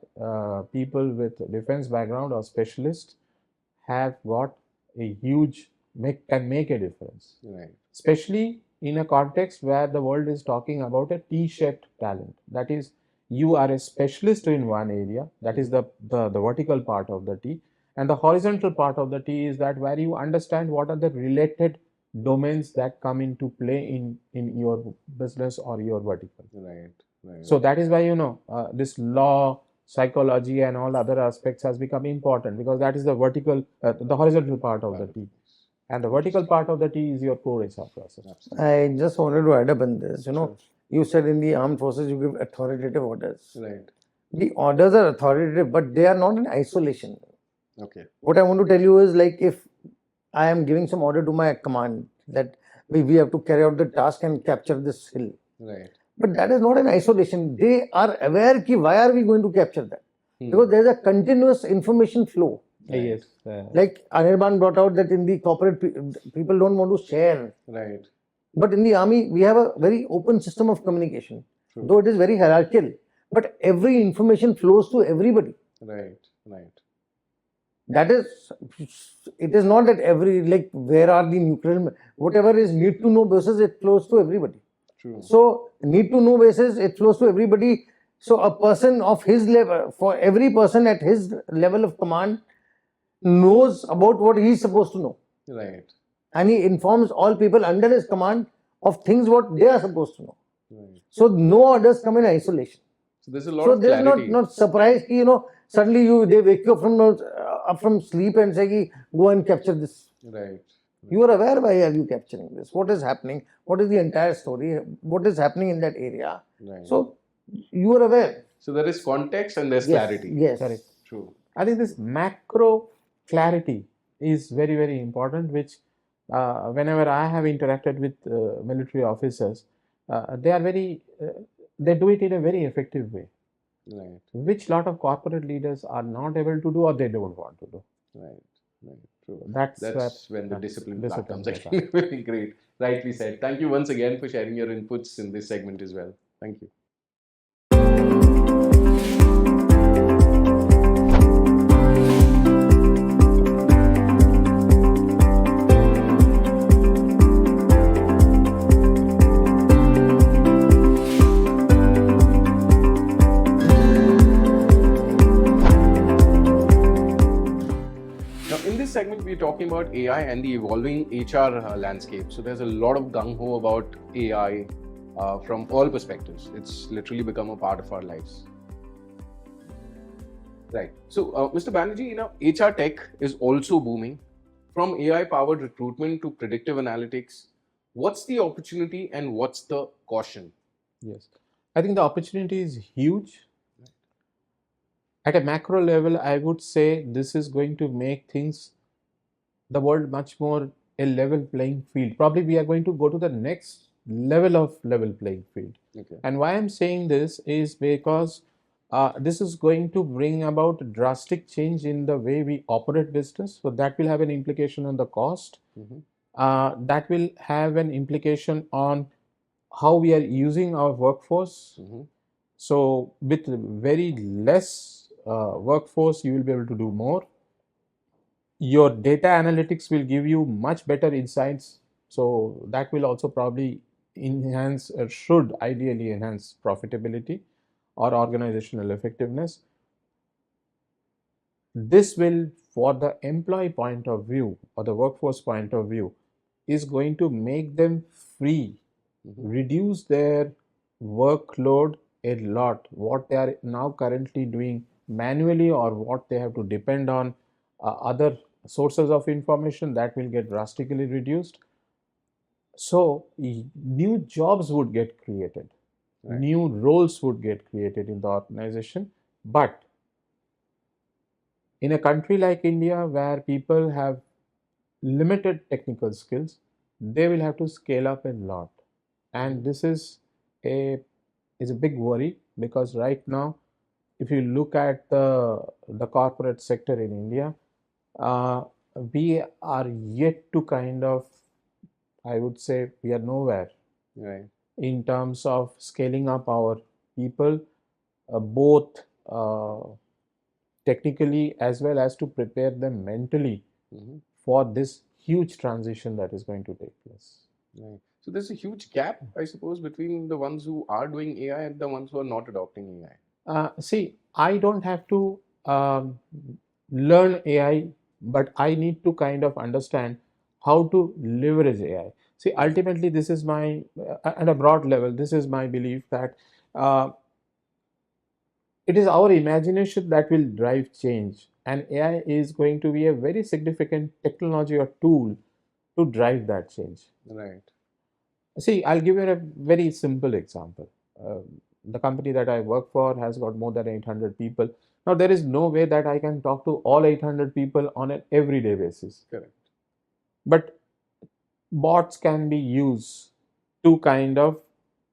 people with defense background or specialists have got a huge can make a difference, Right. especially in a context where the world is talking about a T-shaped talent. That is, you are a specialist in one area, that is the vertical part of the T, and the horizontal part of the T is that where you understand what are the related domains that come into play in your business or your vertical. Right. Right. So that is why this law, psychology, and all other aspects has become important, because that is the vertical, the horizontal part of the T, and the vertical part of the T is your core HR process. Absolutely. I just wanted to add up in this. Sure. You said in the armed forces you give authoritative orders. Right. The orders are authoritative, but they are not in isolation. Okay. What I want to tell you is, like, if I am giving some order to my command that we have to carry out the task and capture this hill, Right. but that is not in isolation. They are aware ki why are we going to capture that? Because there is a continuous information flow. Yes. Like Anirban brought out that in the corporate, people don't want to share. Right. But in the army, we have a very open system of communication, True. though it is very hierarchical. But every information flows to everybody. Right. Right. That is, it is not that like, where are the nuclear, whatever is need to know basis, it flows to everybody. True. So, need to know basis, it flows to everybody. So, a person of his level, for every person at his level of command, knows about what he is supposed to know. Right. And he informs all people under his command of things what they are supposed to know. Right. So, no orders come in isolation. So there's a lot So of there's clarity. not surprise ki, suddenly they wake you up from sleep and say ki, go and capture this. Right. You are aware why are you capturing this? What is happening? What is the entire story? What is happening in that area? Right. So you are aware. So there is context and there's Yes, clarity. yes. Correct. True. I think this macro clarity is very, very important, which whenever I have interacted with military officers, they are they do it in a very effective way, Right. which lot of corporate leaders are not able to do or they don't want to do. Right. Right. True. That's when the discipline part discipline comes comes again. Very great. Rightly said. Thank you once again for sharing your inputs in this segment as well. Thank you. Now, in this segment, we're talking about AI and the evolving HR landscape. So there's a lot of gung-ho about AI from all perspectives. It's literally become a part of our lives. Right. So, Mr. Banerjee, HR tech is also booming. From AI-powered recruitment to predictive analytics, what's the opportunity and what's the caution? Yes. I think the opportunity is huge. At a macro level, I would say this is going to make the world much more a level playing field. Probably we are going to go to the next level of level playing field. Okay. And why I'm saying this is because this is going to bring about a drastic change in the way we operate business. So that will have an implication on the cost. That will have an implication on how we are using our workforce. So with very less workforce, you will be able to do more. Your data analytics will give you much better insights. So that will also probably enhance or should ideally enhance profitability or organizational effectiveness. This will, for the employee point of view or the workforce point of view, is going to make them free, reduce their workload a lot. What they are now currently doing manually or what they have to depend on other sources of information, that will get drastically reduced. So new jobs would get created, new roles would get created in the organization. But in a country like India, where people have limited technical skills, they will have to scale up a lot. And this is a big worry, because right now, if you look at the corporate sector in India, we are yet to kind of, I would say, we are nowhere in terms of scaling up our people, both technically as well as to prepare them mentally for this huge transition that is going to take place. Right. So there's a huge gap, I suppose, between the ones who are doing AI and the ones who are not adopting AI. See, I don't have to learn AI, but I need to kind of understand how to leverage AI. See, ultimately, this is my, at a broad level, this is my belief that uh, it is our imagination that will drive change, and AI is going to be a very significant technology or tool to drive that change. Right. See, I'll give you a very simple example. The company that I work for has got more than 800 people. Now, there is no way that I can talk to all 800 people on an everyday basis. Correct. But bots can be used to kind of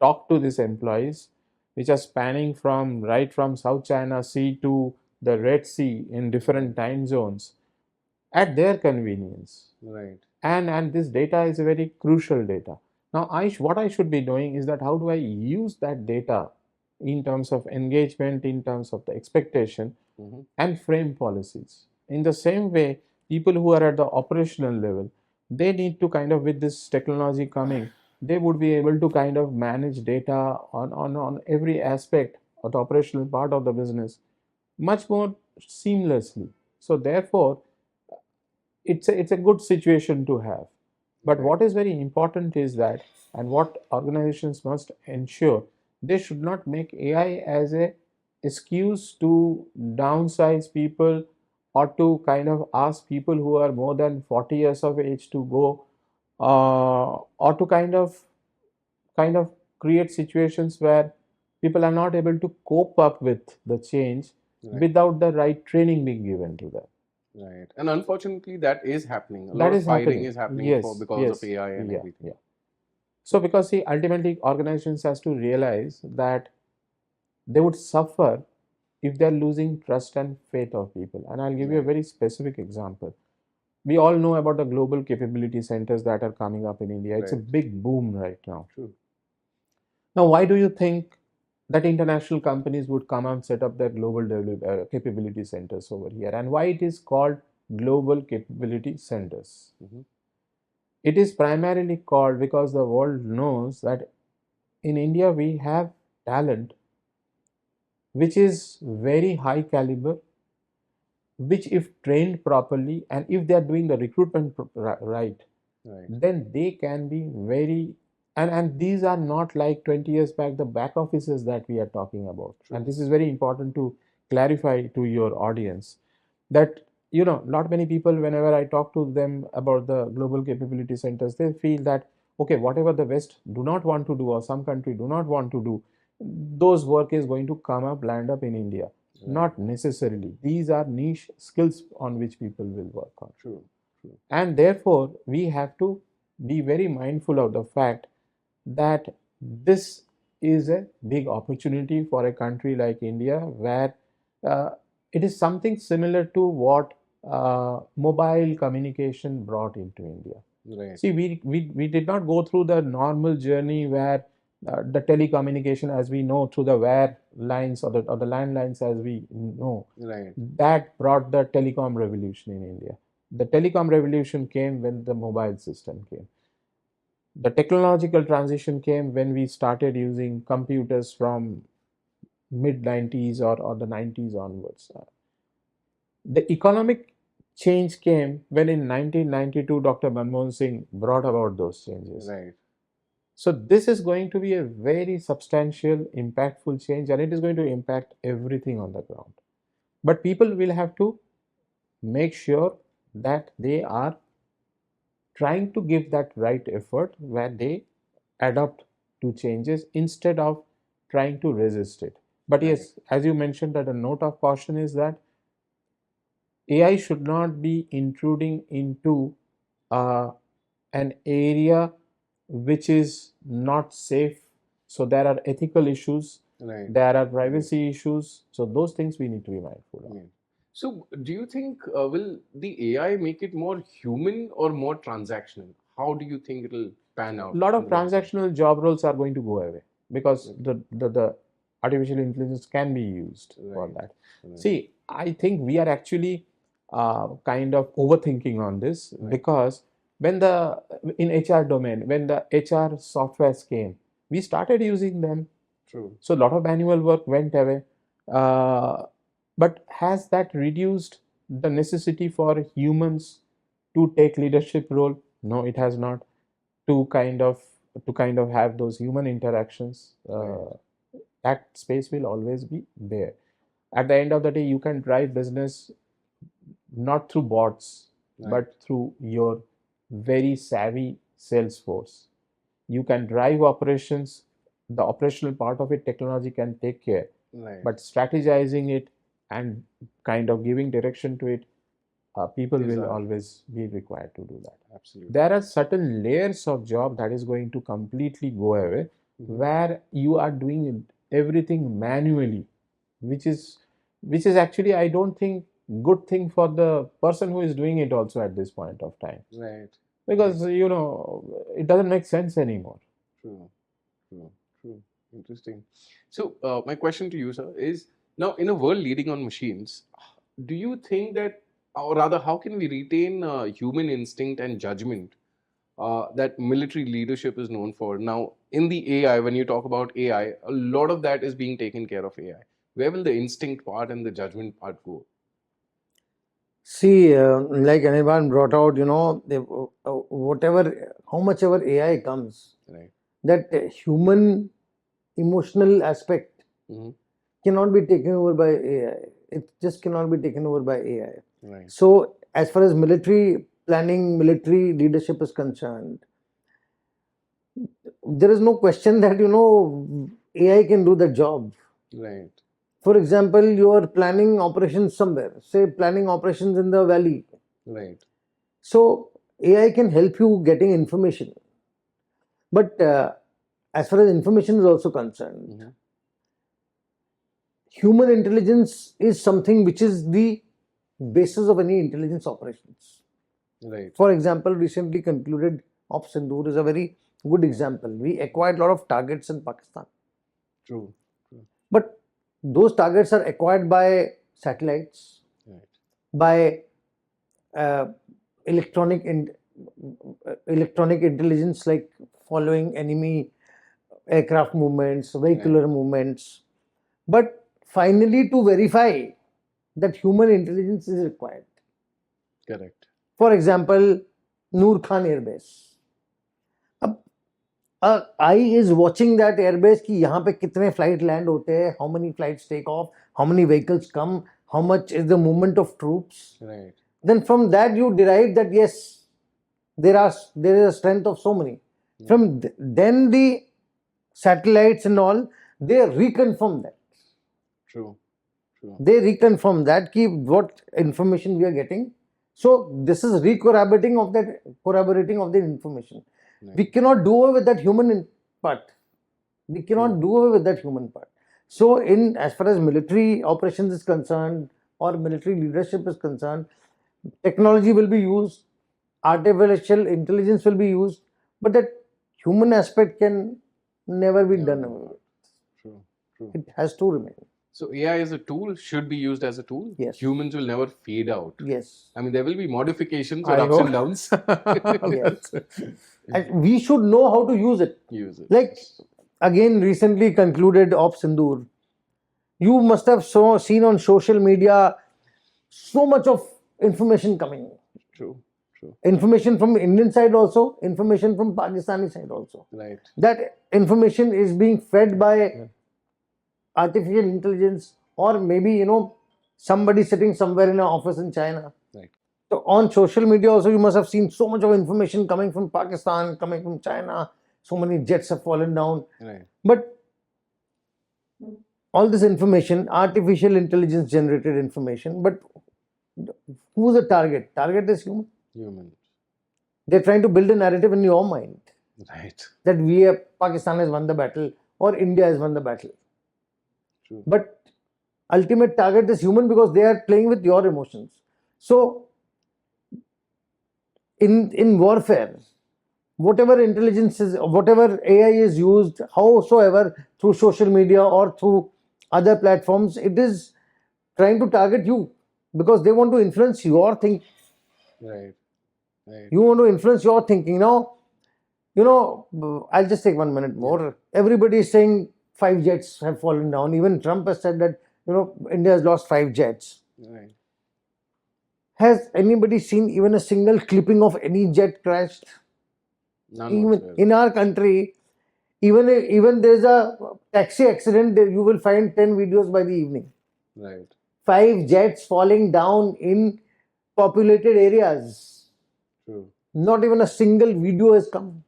talk to these employees, which are spanning from right from South China Sea to the Red Sea in different time zones at their convenience. Right. And this data is a very crucial data. Now, what I should be doing is that how do I use that data in terms of engagement, in terms of the expectation, and frame policies. In the same way, people who are at the operational level, they need to kind of, with this technology coming, they would be able to kind of manage data on every aspect of the operational part of the business much more seamlessly. So therefore, it's a good situation to have. But what is very important is that, and what organizations must ensure, they should not make AI as a excuse to downsize people or to kind of ask people who are more than 40 years of age to go, or to kind of create situations where people are not able to cope up with the change without the right training being given to them. Right. And unfortunately, that is happening. A lot That of is firing happening. is happening Yes, because of yes, AI and yeah, everything. yeah. So because see, ultimately organizations has to realize that they would suffer if they're losing trust and faith of people. And I'll give you a very specific example. We all know about the global capability centers that are coming up in India. It's a big boom right now. True. Now, why do you think that international companies would come and set up their global capability centers over here? And why it is called global capability centers? It is primarily called because the world knows that in India we have talent which is very high caliber, which if trained properly and if they are doing the recruitment right, then they can be very, and these are not like 20 years back the back offices that we are talking about. And this is very important to clarify to your audience that not many people, whenever I talk to them about the global capability centers, they feel that okay, whatever the West do not want to do or some country do not want to do, those work is going to come up, land up in India. Not necessarily. These are niche skills on which people will work on. True. And therefore, we have to be very mindful of the fact that this is a big opportunity for a country like India, where it is something similar to what mobile communication brought into India. Right. See, we did not go through the normal journey where the telecommunication as we know through the wire lines or the landlines as we know, that brought the telecom revolution in India. The telecom revolution came when the mobile system came. The technological transition came when we started using computers from mid 90s or the 90s onwards. The economic change came when in 1992 Dr. Manmohan Singh brought about those changes. Right. So this is going to be a very substantial, impactful change, and it is going to impact everything on the ground. But people will have to make sure that they are trying to give that right effort where they adapt to changes instead of trying to resist it. But yes, as you mentioned, that a note of caution is that AI should not be intruding into an area which is not safe. So there are ethical issues, there are privacy issues. So those things we need to be mindful of. So do you think will the AI make it more human or more transactional? How do you think it'll pan out? A lot of transactional job roles are going to go away because the artificial intelligence can be used for that. See, I think we are actually kind of overthinking on this because in HR domain, when the HR softwares came, we started using them. True. So a lot of manual work went away. But has that reduced the necessity for humans to take leadership role? No, it has not. To kind of have those human interactions, that space will always be there. At the end of the day, you can drive business not through bots, Right. but through your very savvy sales force. You can drive operations, the operational part of it, technology can take care, Right. but strategizing it and kind of giving direction to it, people Is will our- always be required to do that. Absolutely. There are certain layers of job that is going to completely go away, Mhm. where you are doing everything manually, which is actually, I don't think, good thing for the person who is doing it also at this point of time, Right. because it doesn't make sense anymore. True. True. True. Interesting. So, my question to you, sir, is now in a world leading on machines, do you think that, or rather, how can we retain human instinct and judgment that military leadership is known for? Now, in the AI, when you talk about AI, a lot of that is being taken care of AI. Where will the instinct part and the judgment part go? See, like Anirban brought out, how much ever AI comes, Right. that human emotional aspect Mhm. cannot be taken over by AI. It just cannot be taken over by AI. Right. So, as far as military planning, military leadership is concerned, there is no question that AI can do the job. Right. For example, you are planning operations somewhere, say planning operations in the valley. Right. So AI can help you getting information. But as far as information is also concerned, Mhm. human intelligence is something which is the basis of any intelligence operations. Right. For example, recently concluded Ops Sindoor is a very good example. We acquired a lot of targets in Pakistan. True. True. But those targets are acquired by satellites, Right. by uh, electronic in, electronic intelligence, like following enemy aircraft movements, vehicular movements. But finally, to verify that human intelligence is required. Correct. For example, Noor Khan Air Base. अब आई is watching that airbase कि यहाँ पे कितने flight land होते हैं, how many flights take off, how many vehicles come, how much is the movement of troops. Right. Then from that you derive that yes, there is a strength of so many. From then the satellites and all, they reconfirm that. True. True. They reconfirm that ki what information we are getting. So this is corroborating of the information. Right. We cannot do away with that human part. We cannot do away with that human part. So as far as military operations is concerned or military leadership is concerned, technology will be used, artificial intelligence will be used, but that human aspect can never be done away with. True. True. It has to remain. So AI as a tool should be used as a tool. Yes. Humans will never fade out. Yes. I mean, there will be modifications or I ups hope. and downs. Yes. And we should know how to use it. Use it. Like, again, recently concluded Ops Sindoor. You must have seen on social media so much of information coming. True. True. Information from Indian side also, information from Pakistani side also. Right. That information is being fed by artificial intelligence, or maybe somebody sitting somewhere in an office in China. Right. So on social media also you must have seen so much of information coming from Pakistan, coming from China. So many jets have fallen down. Right. But all this information, artificial intelligence generated information, but who's the target? Target is human. Human. They're trying to build a narrative in your mind Right. that Pakistan has won the battle or India has won the battle. True. But ultimate target is human because they are playing with your emotions. So in warfare, whatever intelligence is, whatever AI is used, howsoever, through social media or through other platforms, it is trying to target you because they want to influence your thinking. Right. Right. You want to influence your thinking. Now, I'll just take 1 minute more. Everybody is saying 5 jets have fallen down. Even Trump has said that, India has lost 5 jets. Right. Has anybody seen even a single clipping of any jet crashed? None Even whatsoever. in our country, even there's a taxi accident, you will find 10 videos by the evening. Right. 5 jets falling down in populated areas. True. Not even a single video has come.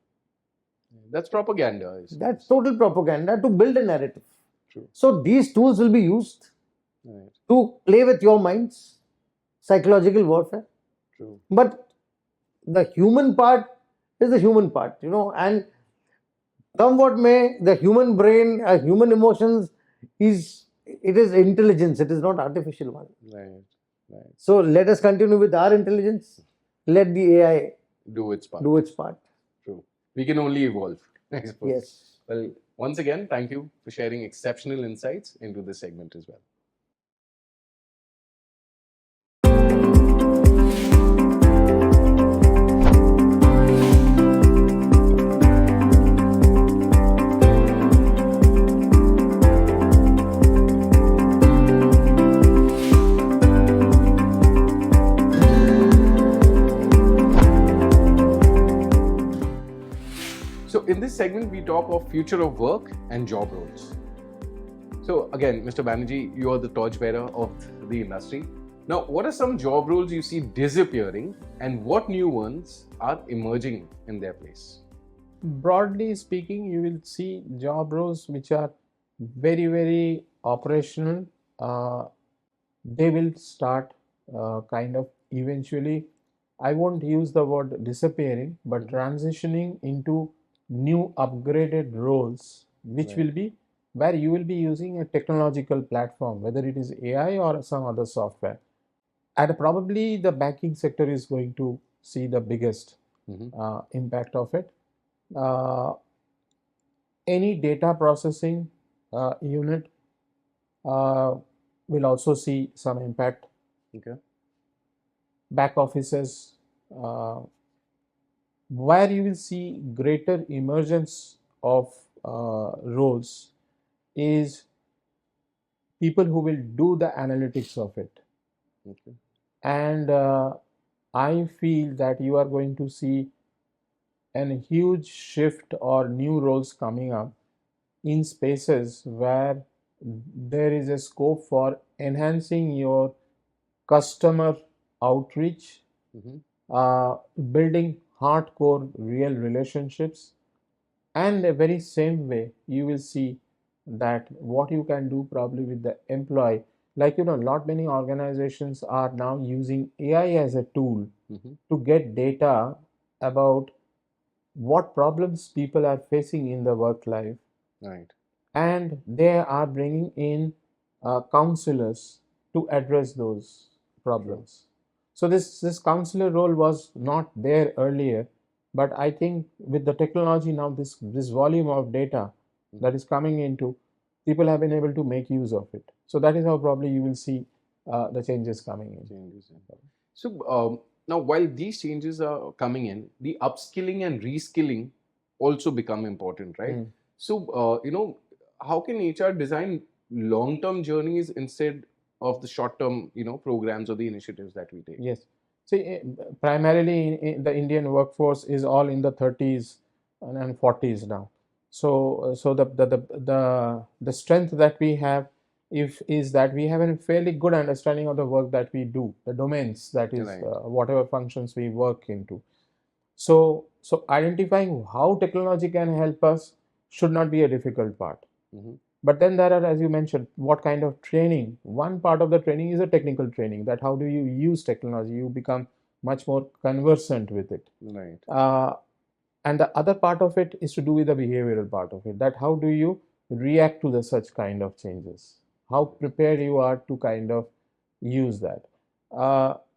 That's propaganda. I suppose. That's total propaganda to build a narrative. True. So these tools will be used Right. to play with your minds, psychological warfare. True. But the human part is the human part, and come what may, the human brain, human emotions is intelligence. It is not artificial one. Right. Right. So let us continue with our intelligence. Let the AI Do its part. do its part. True. We can only evolve, I suppose. Yes. Well, once again, thank you for sharing exceptional insights into this segment as well. So in this segment, we talk of future of work and job roles. So again, Mr. Banerjee, you are the torchbearer of the industry. Now, what are some job roles you see disappearing and what new ones are emerging in their place? Broadly speaking, you will see job roles which are very, very operational. They will start kind of eventually, I won't use the word disappearing, but transitioning into new upgraded roles, which Right. will be where you will be using a technological platform, whether it is AI or some other software. And probably the banking sector is going to see the biggest impact of it. Any data processing unit will also see some impact. Okay. Back offices, uh, where you will see greater emergence of roles is people who will do the analytics of it. Okay. And I feel that you are going to see a huge shift or new roles coming up in spaces where there is a scope for enhancing your customer outreach, building hardcore real relationships, and the very same way you will see that what you can do probably with the employee, like not many organizations are now using AI as a tool to get data about what problems people are facing in the work life, Right. and they are bringing in counselors to address those problems. So this counselor role was not there earlier, but I think with the technology now, this volume of data that is coming into, people have been able to make use of it. So that is how probably you will see the changes coming in. So now, while these changes are coming in, the upskilling and reskilling also become important, right? So how can HR design long-term journeys instead of the short-term, programs or the initiatives that we take? Yes. See, primarily the Indian workforce is all in the 30s and 40s now. So the strength that we have is that we have a fairly good understanding of the work that we do, the domains, that is Right. whatever functions we work into. So identifying how technology can help us should not be a difficult part. But then there are, as you mentioned, what kind of training. One part of the training is a technical training, that how do you use technology, you become much more conversant with it. Right. And the other part of it is to do with the behavioral part of it, that how do you react to the such kind of changes, how prepared you are to kind of use that.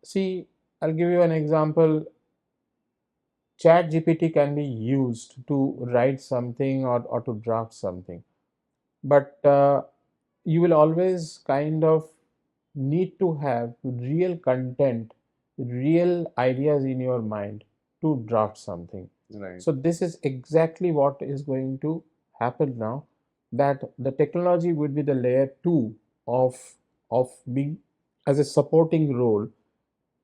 See, I'll give you an example. Chat GPT can be used to write something or to draft something, but you will always kind of need to have real content, real ideas in your mind to draft something. Right. So this is exactly what is going to happen now, that the technology would be the layer 2 of being as a supporting role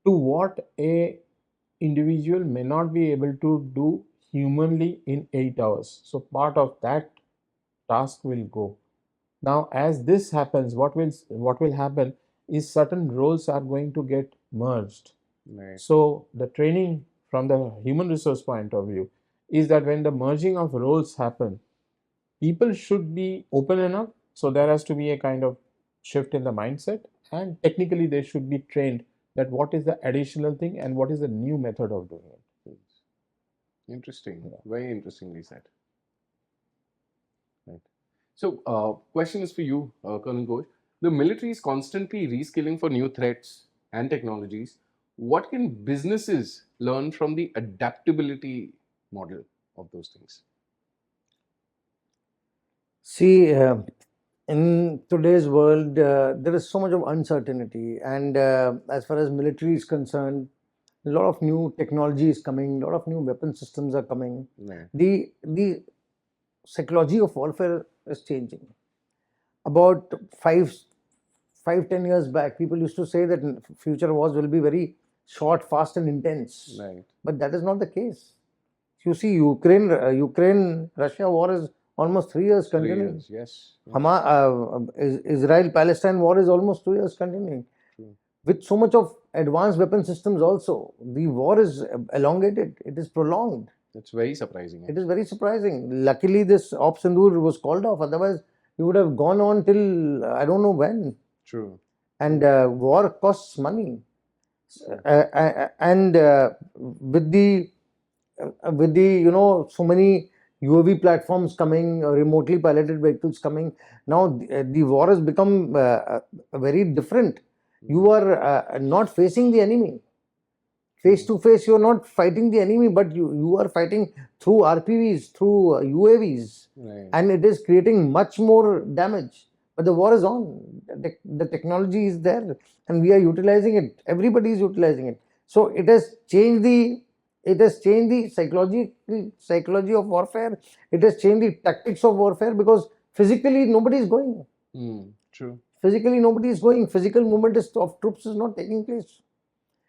to what a individual may not be able to do humanly in 8 hours. So part of that task will go. Now, as this happens, what will happen is certain roles are going to get merged. Right. So the training from the human resource point of view is that when the merging of roles happen, people should be open enough. So there has to be a kind of shift in the mindset, and technically they should be trained that what is the additional thing and what is the new method of doing it. Interesting. Yeah. Very interestingly said. Right. So, question is for you, Colonel Ghosh. The military is constantly reskilling for new threats and technologies. What can businesses learn from the adaptability model of those things? See, in today's world, there is so much of uncertainty, and as far as military is concerned, a lot of new technology is coming, a lot of new weapon systems are coming. Right. The psychology of warfare is changing. About 5-10 years back, people used to say that future wars will be very short, fast, and intense. Right. But that is not the case. You see, Ukraine-Russia war is almost 3 years 3 continuing. years, yes. Israel-Palestine war is almost 2 years continuing. True. With so much of advanced weapon systems also, the war is elongated, it is prolonged. That's very surprising. It is very surprising. Luckily, this Op Sindoor was called off, otherwise, it would have gone on till I don't know when. True. And war costs money. And with the so many UAV platforms coming, remotely piloted vehicles coming, now the war has become very different. You are not facing the enemy. Face to face, you are not fighting the enemy, but you are fighting through RPVs, through UAVs, Right. and it is creating much more damage. But the war is on. The technology is there, and we are utilizing it. Everybody is utilizing it. So it has changed the psychology of warfare. It has changed the tactics of warfare, because physically nobody is going. True. Physically nobody is going. Physical movement of troops is not taking place.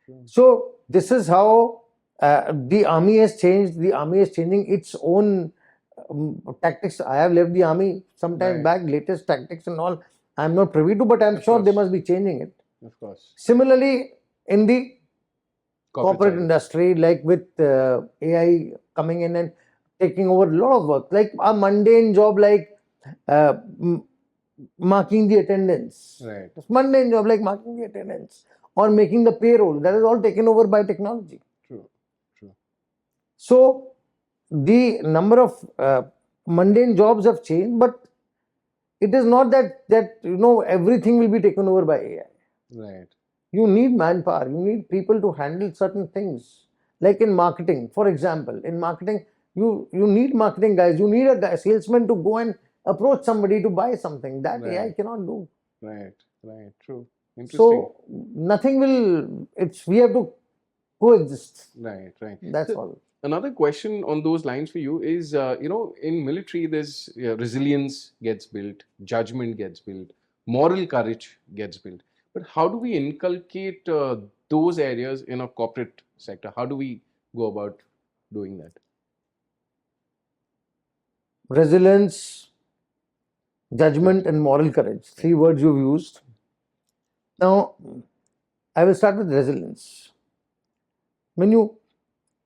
True. So this is how the army has changed. The army is changing its own tactics. I have left the army some time Right. back. Latest tactics and all, I am not privy to, but I am Of sure they course. must be changing it. Of course. Similarly, in the corporate side. industry, like with AI coming in and taking over a lot of work, like a mundane job like uh, marking the attendance. Right. It's mundane job like marking the attendance or making the payroll. That is all taken over by technology. True. True. So the number of mundane jobs have changed, but it is not that everything will be taken over by AI. Right. You need manpower. You need people to handle certain things. Like in marketing, for example, in marketing, you need marketing guys. You need a salesman to go and approach somebody to buy something. That Right. AI cannot do. Right. Right. True. Interesting. So nothing will. We have to coexist. Right. Right. That's So, all. another question on those lines for you is, in military, there's resilience gets built, judgment gets built, moral courage gets built. But how do we inculcate those areas in a corporate sector? How do we go about doing that? Resilience, judgment, and moral courage. 3 words you've used. Now, I will start with resilience. When you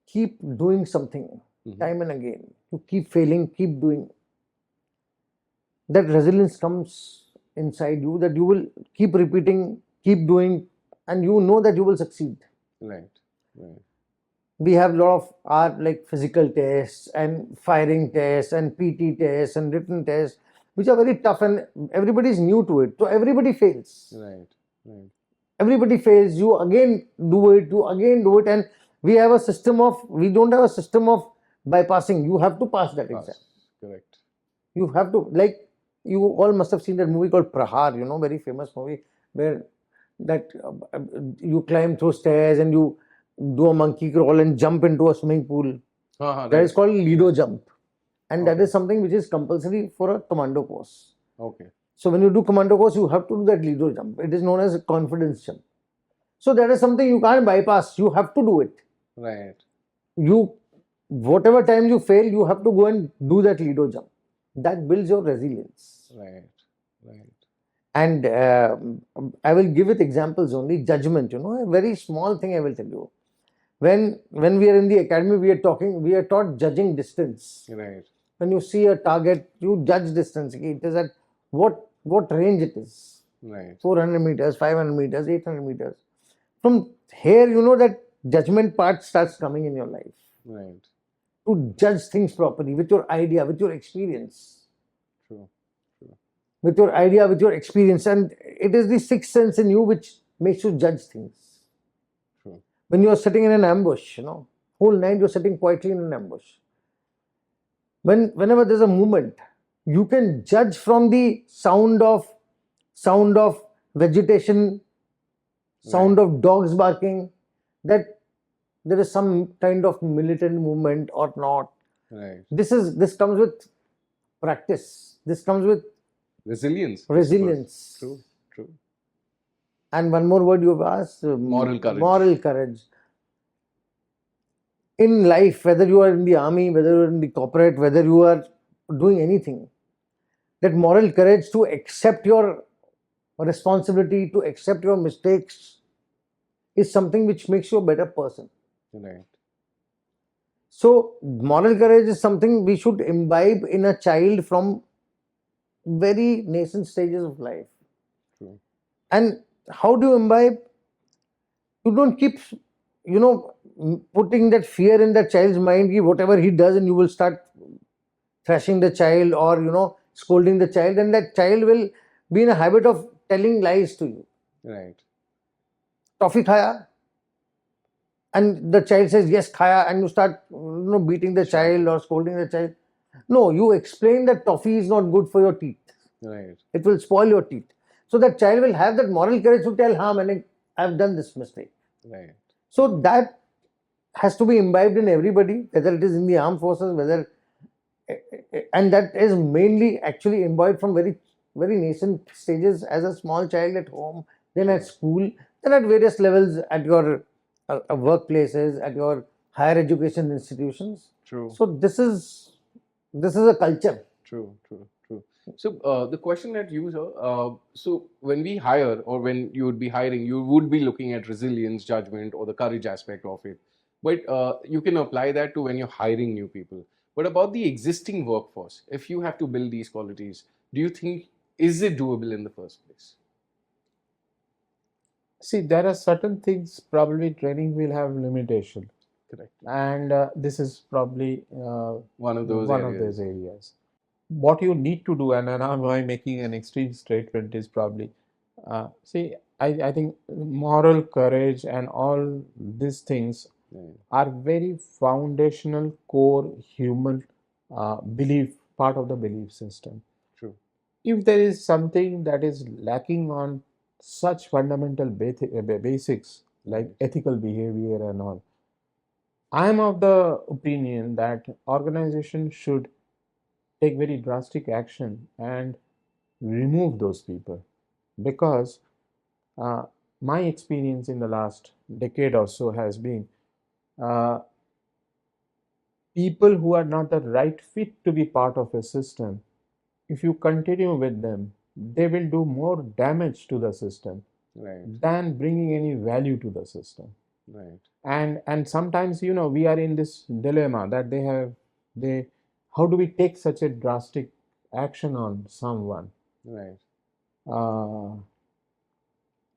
keep doing something time and again, you keep failing, keep doing, that resilience comes inside you, that you will keep repeating, keep doing, and you know that you will succeed. Right. Right. We have a lot of our like physical tests and firing tests and PT tests and written tests, which are very tough, and everybody is new to it. So everybody fails. Right. Right. Everybody fails. You again do it, and we don't have a system of bypassing. You have to pass that exam. Correct. You have to, like, you all must have seen that movie called Prahar, very famous movie, where that you climb through stairs and you do a monkey crawl and jump into a swimming pool. That is Right. called Lido Yeah. jump. And that Okay. is something which is compulsory for a commando course. Okay. So when you do commando course, you have to do that Lido jump. It is known as a confidence jump. So that is something you can't bypass. You have to do it. Right. You, whatever time you fail, you have to go and do that Lido jump. That builds your resilience. Right. Right. And I will give it examples only. Judgment, a very small thing I will tell you. When we are in the academy, we are taught judging distance. Right. When you see a target, you judge distance. It is at what range it is. Right. 400 meters, 500 meters, 800 meters. From here, you know that judgment part starts coming in your life. Right. To judge things properly with your idea, with your experience. True. True. With your idea, with your experience. And it is the sixth sense in you which makes you judge things. True. When you are sitting in an ambush, whole night you're sitting quietly in an ambush. Whenever there's a movement, you can judge from the sound of vegetation, sound of dogs barking, that there is some kind of militant movement or not. Right. This comes with practice. This comes with Resilience. I suppose. resilience. True. True. And one more word you have asked, Moral courage. Moral courage. In life, whether you are in the army, whether you are in the corporate, whether you are doing anything, that moral courage to accept your responsibility, to accept your mistakes, is something which makes you a better person. Right. So, moral courage is something we should imbibe in a child from very nascent stages of life. True. And how do you imbibe? You don't keep, putting that fear in the child's mind, whatever he does, and you will start thrashing the child or, scolding the child, and that child will be in a habit of telling lies to you. Right. Toffee khaya? And the child says, yes, khaya, and you start, beating the child or scolding the child. No, you explain that toffee is not good for your teeth. Right. It will spoil your teeth. So that child will have that moral courage to tell, I've done this mistake. Right. So that has to be imbibed in everybody, whether it is in the armed forces, and that is mainly actually imbibed from very, very nascent stages as a small child at home, then at school, then at various levels at your workplaces, at your higher education institutions. True. So this is a culture. True. True. True. So the question that you, sir, so when we hire or when you would be hiring, you would be looking at resilience, judgment, or the courage aspect of it. But you can apply that to when you're hiring new people. But about the existing workforce, if you have to build these qualities, do you think is it doable in the first place? See, there are certain things probably training will have limitation, Correct. and this is probably One of those one areas. of those areas. What you need to do, and now I'm making an extreme statement, is probably I think moral courage and all these things Right. are very foundational core human belief, part of the belief system. True. If there is something that is lacking on such fundamental basics like ethical behavior and all, I am of the opinion that organization should take very drastic action and remove those people, because uh, my experience in the last decade or so has been uh, people who are not the right fit to be part of a system, if you continue with them, they will do more damage to the system Right. than bringing any value to the system. Right. And sometimes we are in this dilemma that they how do we take such a drastic action on someone? Right. uh,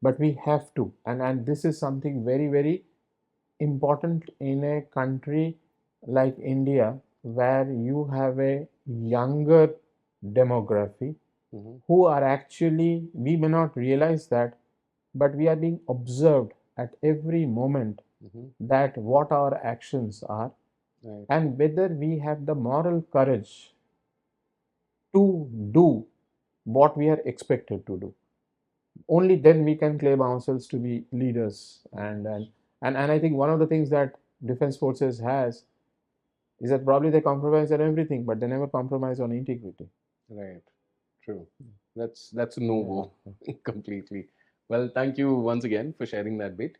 but we have to, and this is something very, very important in a country like India, where you have a younger demography Mm-hmm. who are actually, we may not realize that, but we are being observed at every moment, Mm-hmm. that what our actions are, Right. and whether we have the moral courage to do what we are expected to do. Only then we can claim ourselves to be leaders, and And I think one of the things that defense forces has is that probably they compromise on everything, but they never compromise on integrity. Right. True. That's a no-go completely. Well, thank you once again for sharing that bit.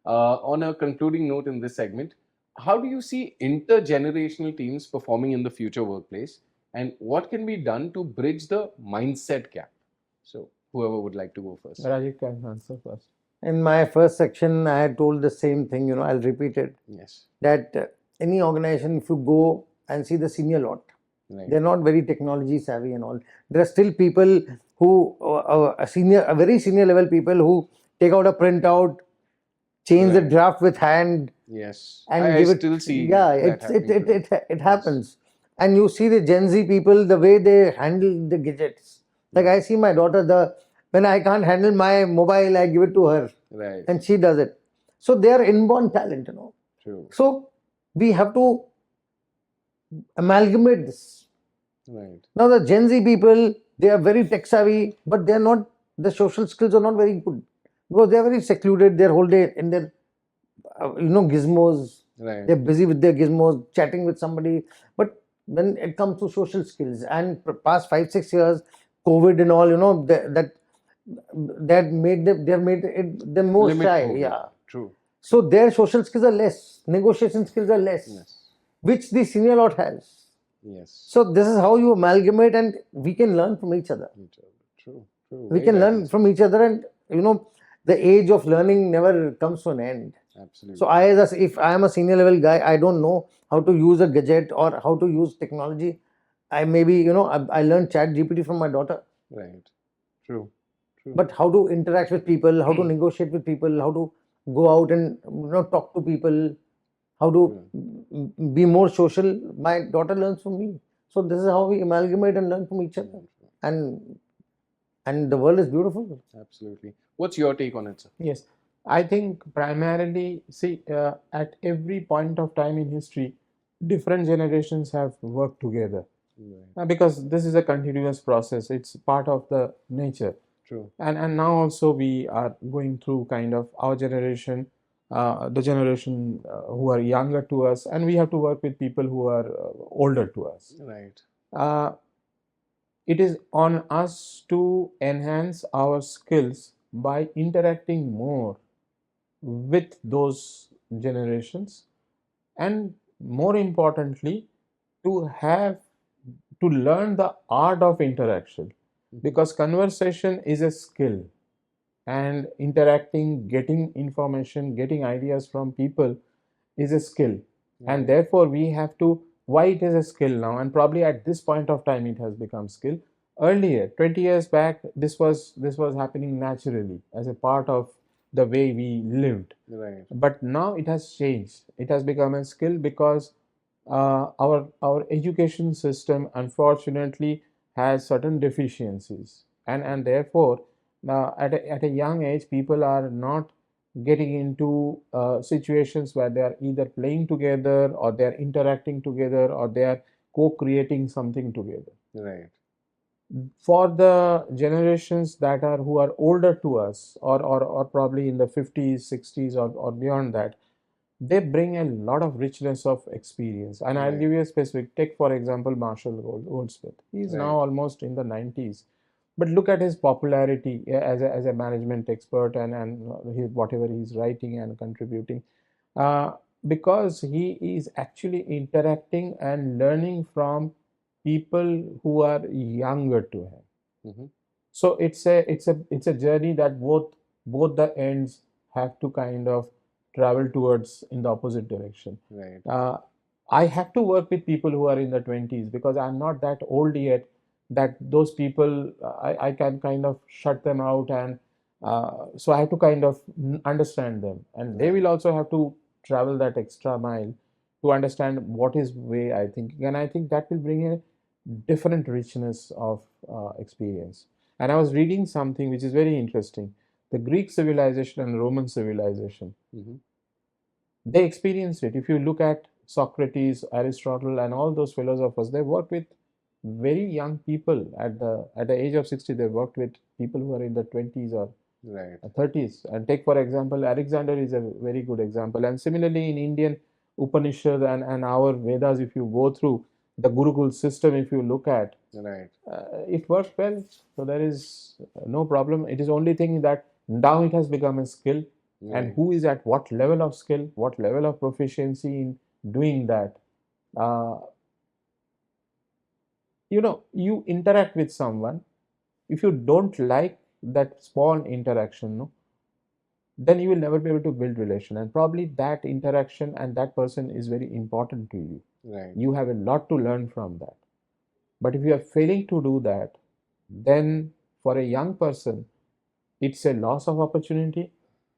On a concluding note in this segment, how do you see intergenerational teams performing in the future workplace, and what can be done to bridge the mindset gap? So, whoever would like to go first. Rajiv can answer first. In my first section, I had told the same thing, I'll repeat it, Yes. that any organization, if you go and see the senior lot, Right. they're not very technology savvy and all. There are still people who, a very senior level people who take out a printout, change the Right. draft with hand, Yes. and I give it. still see Yeah, that happening today. it happens. And you see the Gen Z people, the way they handle the gadgets. Like I see my daughter, when I can't handle my mobile, I give it to her, Right. and she does it. So they are inborn talent, True. So we have to amalgamate this. Right. Now the Gen Z people, they are very tech savvy, but they are not. The social skills are not very good because they are very secluded. Their whole day in their, gizmos. Right. They're busy with their gizmos, chatting with somebody. But when it comes to social skills, and past 5-6 years, COVID and all, that made them, they have made them more Limit shy. COVID. Yeah. True. So their social skills are less, negotiation skills are less, Yes. which the senior lot has. Yes. So this is how you amalgamate, and we can learn from each other. True. True. We Very can rightly learn said. from each other, and the age of learning never comes to an end. Absolutely. So if I am a senior level guy, I don't know how to use a gadget or how to use technology. I maybe I learned Chat GPT from my daughter. Right. True. True. But how to interact with people, how to negotiate with people, how to go out and talk to people, how to be more social. My daughter learns from me. So this is how we amalgamate and learn from each other. And the world is beautiful. Absolutely. What's your take on it, sir? Yes, I think primarily, see, at every point of time in history, different generations have worked together. Right. Because this is a continuous process, it's part of the nature. True. And now also we are going through kind of our generation, the generation who are younger to us, and we have to work with people who are older to us. Right. It is on us to enhance our skills by interacting more with those generations, and more importantly, to learn the art of interaction, because conversation is a skill, and interacting, getting information, getting ideas from people is a skill. And therefore we have to, why it is a skill now, and probably at this point of time it has become skill. Earlier, 20 years back, this was happening naturally as a part of the way we lived. Right. But now it has changed, it has become a skill, because our education system unfortunately has certain deficiencies, and therefore at a young age people are not getting into situations where they are either playing together, or they are interacting together, or they are co-creating something together. Right. For the generations that are who are older to us, or probably in the 50s, 60s, or beyond that, they bring a lot of richness of experience. And I'll give you a specific, take for example Marshall Goldsmith. He's now almost in the 90s, but look at his popularity as a management expert, and whatever he's writing and contributing, because he is actually interacting and learning from people who are younger to him. So it's a journey that both the ends have to kind of travel towards in the opposite direction. Right. I have to work with people who are in the 20s, because I'm not that old yet that those people, I can kind of shut them out, and so I have to kind of understand them, and they will also have to travel that extra mile to understand what is way I think, and I think that will bring a different richness of experience. And I was reading something which is very interesting. The Greek civilization and Roman civilization, they experienced it. If you look at Socrates, Aristotle, and all those philosophers, they worked with very young people at the age of 60. They worked with people who are in the 20s or Right. 30s. And take, for example, Alexander is a very good example. And similarly, in Indian Upanishad and our Vedas, if you go through the Gurukul system, if you look at, Right. it works well. So there is no problem. It is only thing that now it has become a skill, and Right. who is at what level of skill, what level of proficiency in doing that. Uh, you interact with someone. If you don't like that small interaction, no, then you will never be able to build relation, and probably that interaction and that person is very important to you. Right. You have a lot to learn from that. But if you are failing to do that, then for a young person it's a loss of opportunity,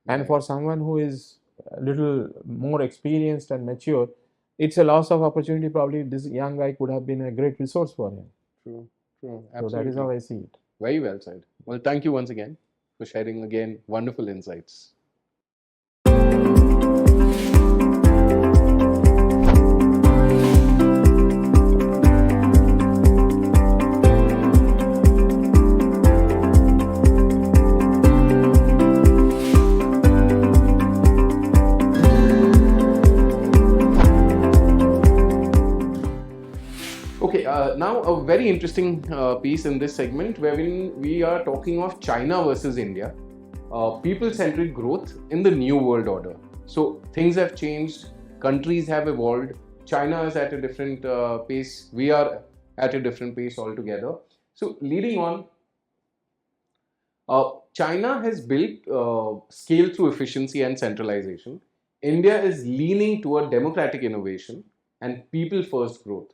and Right. for someone who is a little more experienced and mature, it's a loss of opportunity. Probably this young guy could have been a great resource for him. True. True. So that is how Absolutely. I see it. Very well said. Well, thank you once again for sharing again wonderful insights. Okay, now a very interesting piece in this segment wherein we are talking of China versus India, people-centric growth in the new world order. So things have changed, countries have evolved, China is at a different pace, we are at a different pace altogether. So leading on, China has built scale through efficiency and centralization. India is leaning toward democratic innovation and people-first growth.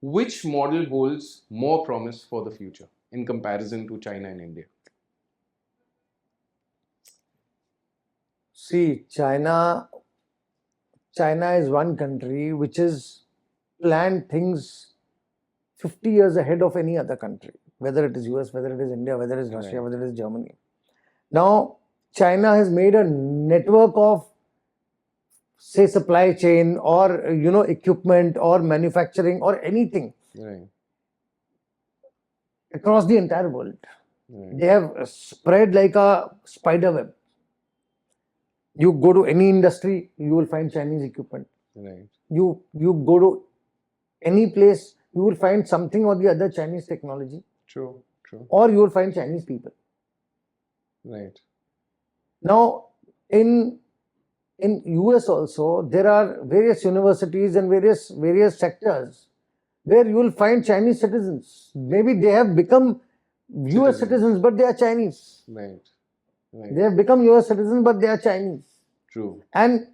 Which model holds more promise for the future in comparison to China and India? See, China is one country which has planned things 50 years ahead of any other country, whether it is US, whether it is India, whether it is Russia, Right. whether it is Germany. Now, China has made a network of, say, supply chain or equipment or manufacturing or anything Right. across the entire world. Right. They have spread like a spider web. You go to any industry, you will find Chinese equipment. Right. You go to any place, you will find something or the other Chinese technology, True. True. or you will find Chinese people. Right. Now, in US also, there are various universities and various sectors where you will find Chinese citizens. Maybe they have become US citizens, but they are Chinese. Right. Right. They have become US citizens, but they are Chinese. True. And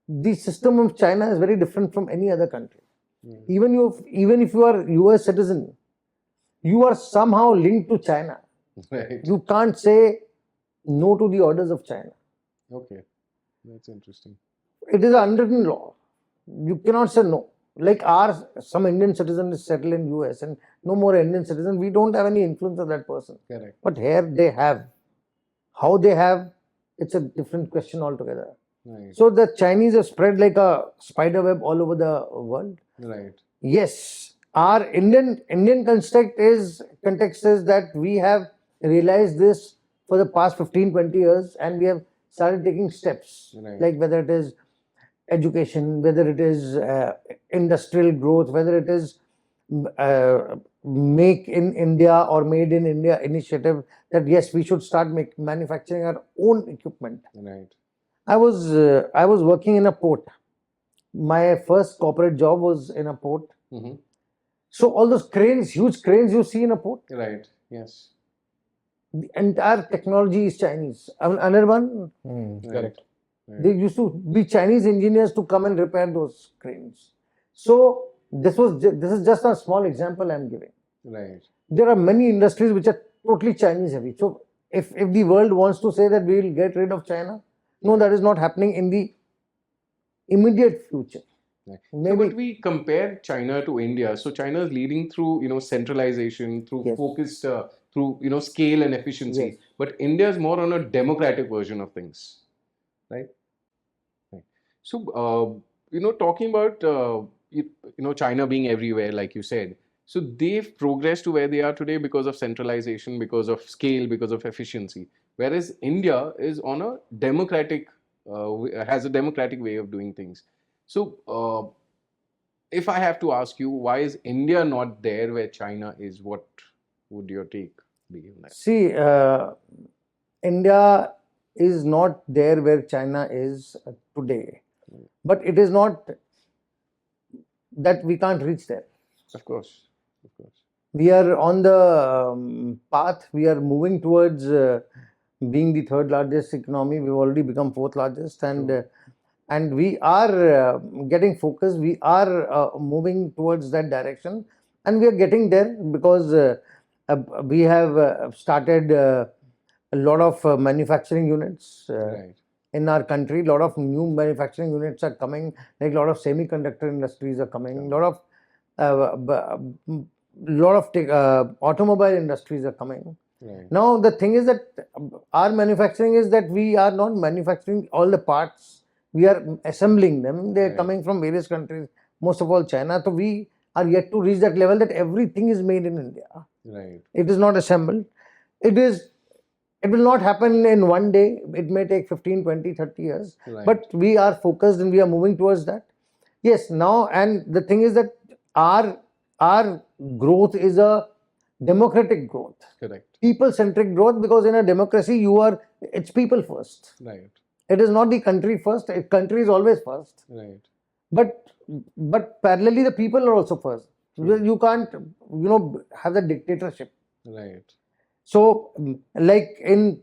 the system of China is very different from any other country. Mm. Even if you are US citizen, you are somehow linked to China. Right. You can't say no to the orders of China. Okay. That's interesting. It is an unwritten law. You cannot say no. Like some Indian citizen is settled in US and no more Indian citizen, we don't have any influence of that person. Correct. But here they have. How they have, it's a different question altogether. Right. So the Chinese have spread like a spider web all over the world. Right. Yes, our Indian context is that we have realized this for the past 15-20 years, and we have started taking steps. Right. Like whether it is education, whether it is industrial growth, whether it is make in India or made in India initiative, that yes, we should start manufacturing our own equipment. Right. I was working in a port. My first corporate job was in a port. Mm-hmm. So all those cranes, huge cranes you see in a port, Right. Yes. the entire technology is Chinese. I mean, Anirban, Right. Correct. Right. they used to be Chinese engineers to come and repair those cranes. So this is just a small example I'm giving. Right. There are many industries which are totally Chinese heavy. So if the world wants to say that we will get rid of China, no, that is not happening in the immediate future. Right. So, Maybe but we compare China to India. So China is leading through centralization, through Yes. focused, through scale and efficiency. Yes. But India is more on a democratic version of things, right? Right. So talking about China being everywhere, like you said. So they've progressed to where they are today because of centralization, because of scale, because of efficiency. Whereas India is on a democratic, has a democratic way of doing things. So if I have to ask you, why is India not there where China is? What would your take be on that? See, India is not there where China is today, but it is not that we can't reach there. Of course, of course. We are on the path. We are moving towards being the third largest economy. We've already become fourth largest, and we are getting focused. We are moving towards that direction, and we are getting there because we have started a lot of manufacturing units Right. in our country. A lot of new manufacturing units are coming. Like a lot of semiconductor industries are coming. A lot of automobile industries are coming. Right. Now the thing is that our manufacturing is that we are not manufacturing all the parts. We are assembling them. They are Right. coming from various countries, most of all China. So we are yet to reach that level that everything is made in India. Right. It is not assembled. It will not happen in one day. It may take 15, 20, 30 years. Right. But we are focused and we are moving towards that. Yes, now, and the thing is that our growth is a democratic growth. Correct. People-centric growth, because in a democracy, it's people first. Right. It is not the country first. Country is always first. Right. But parallelly, the people are also first. True. You can't, have the dictatorship. Right. So, like in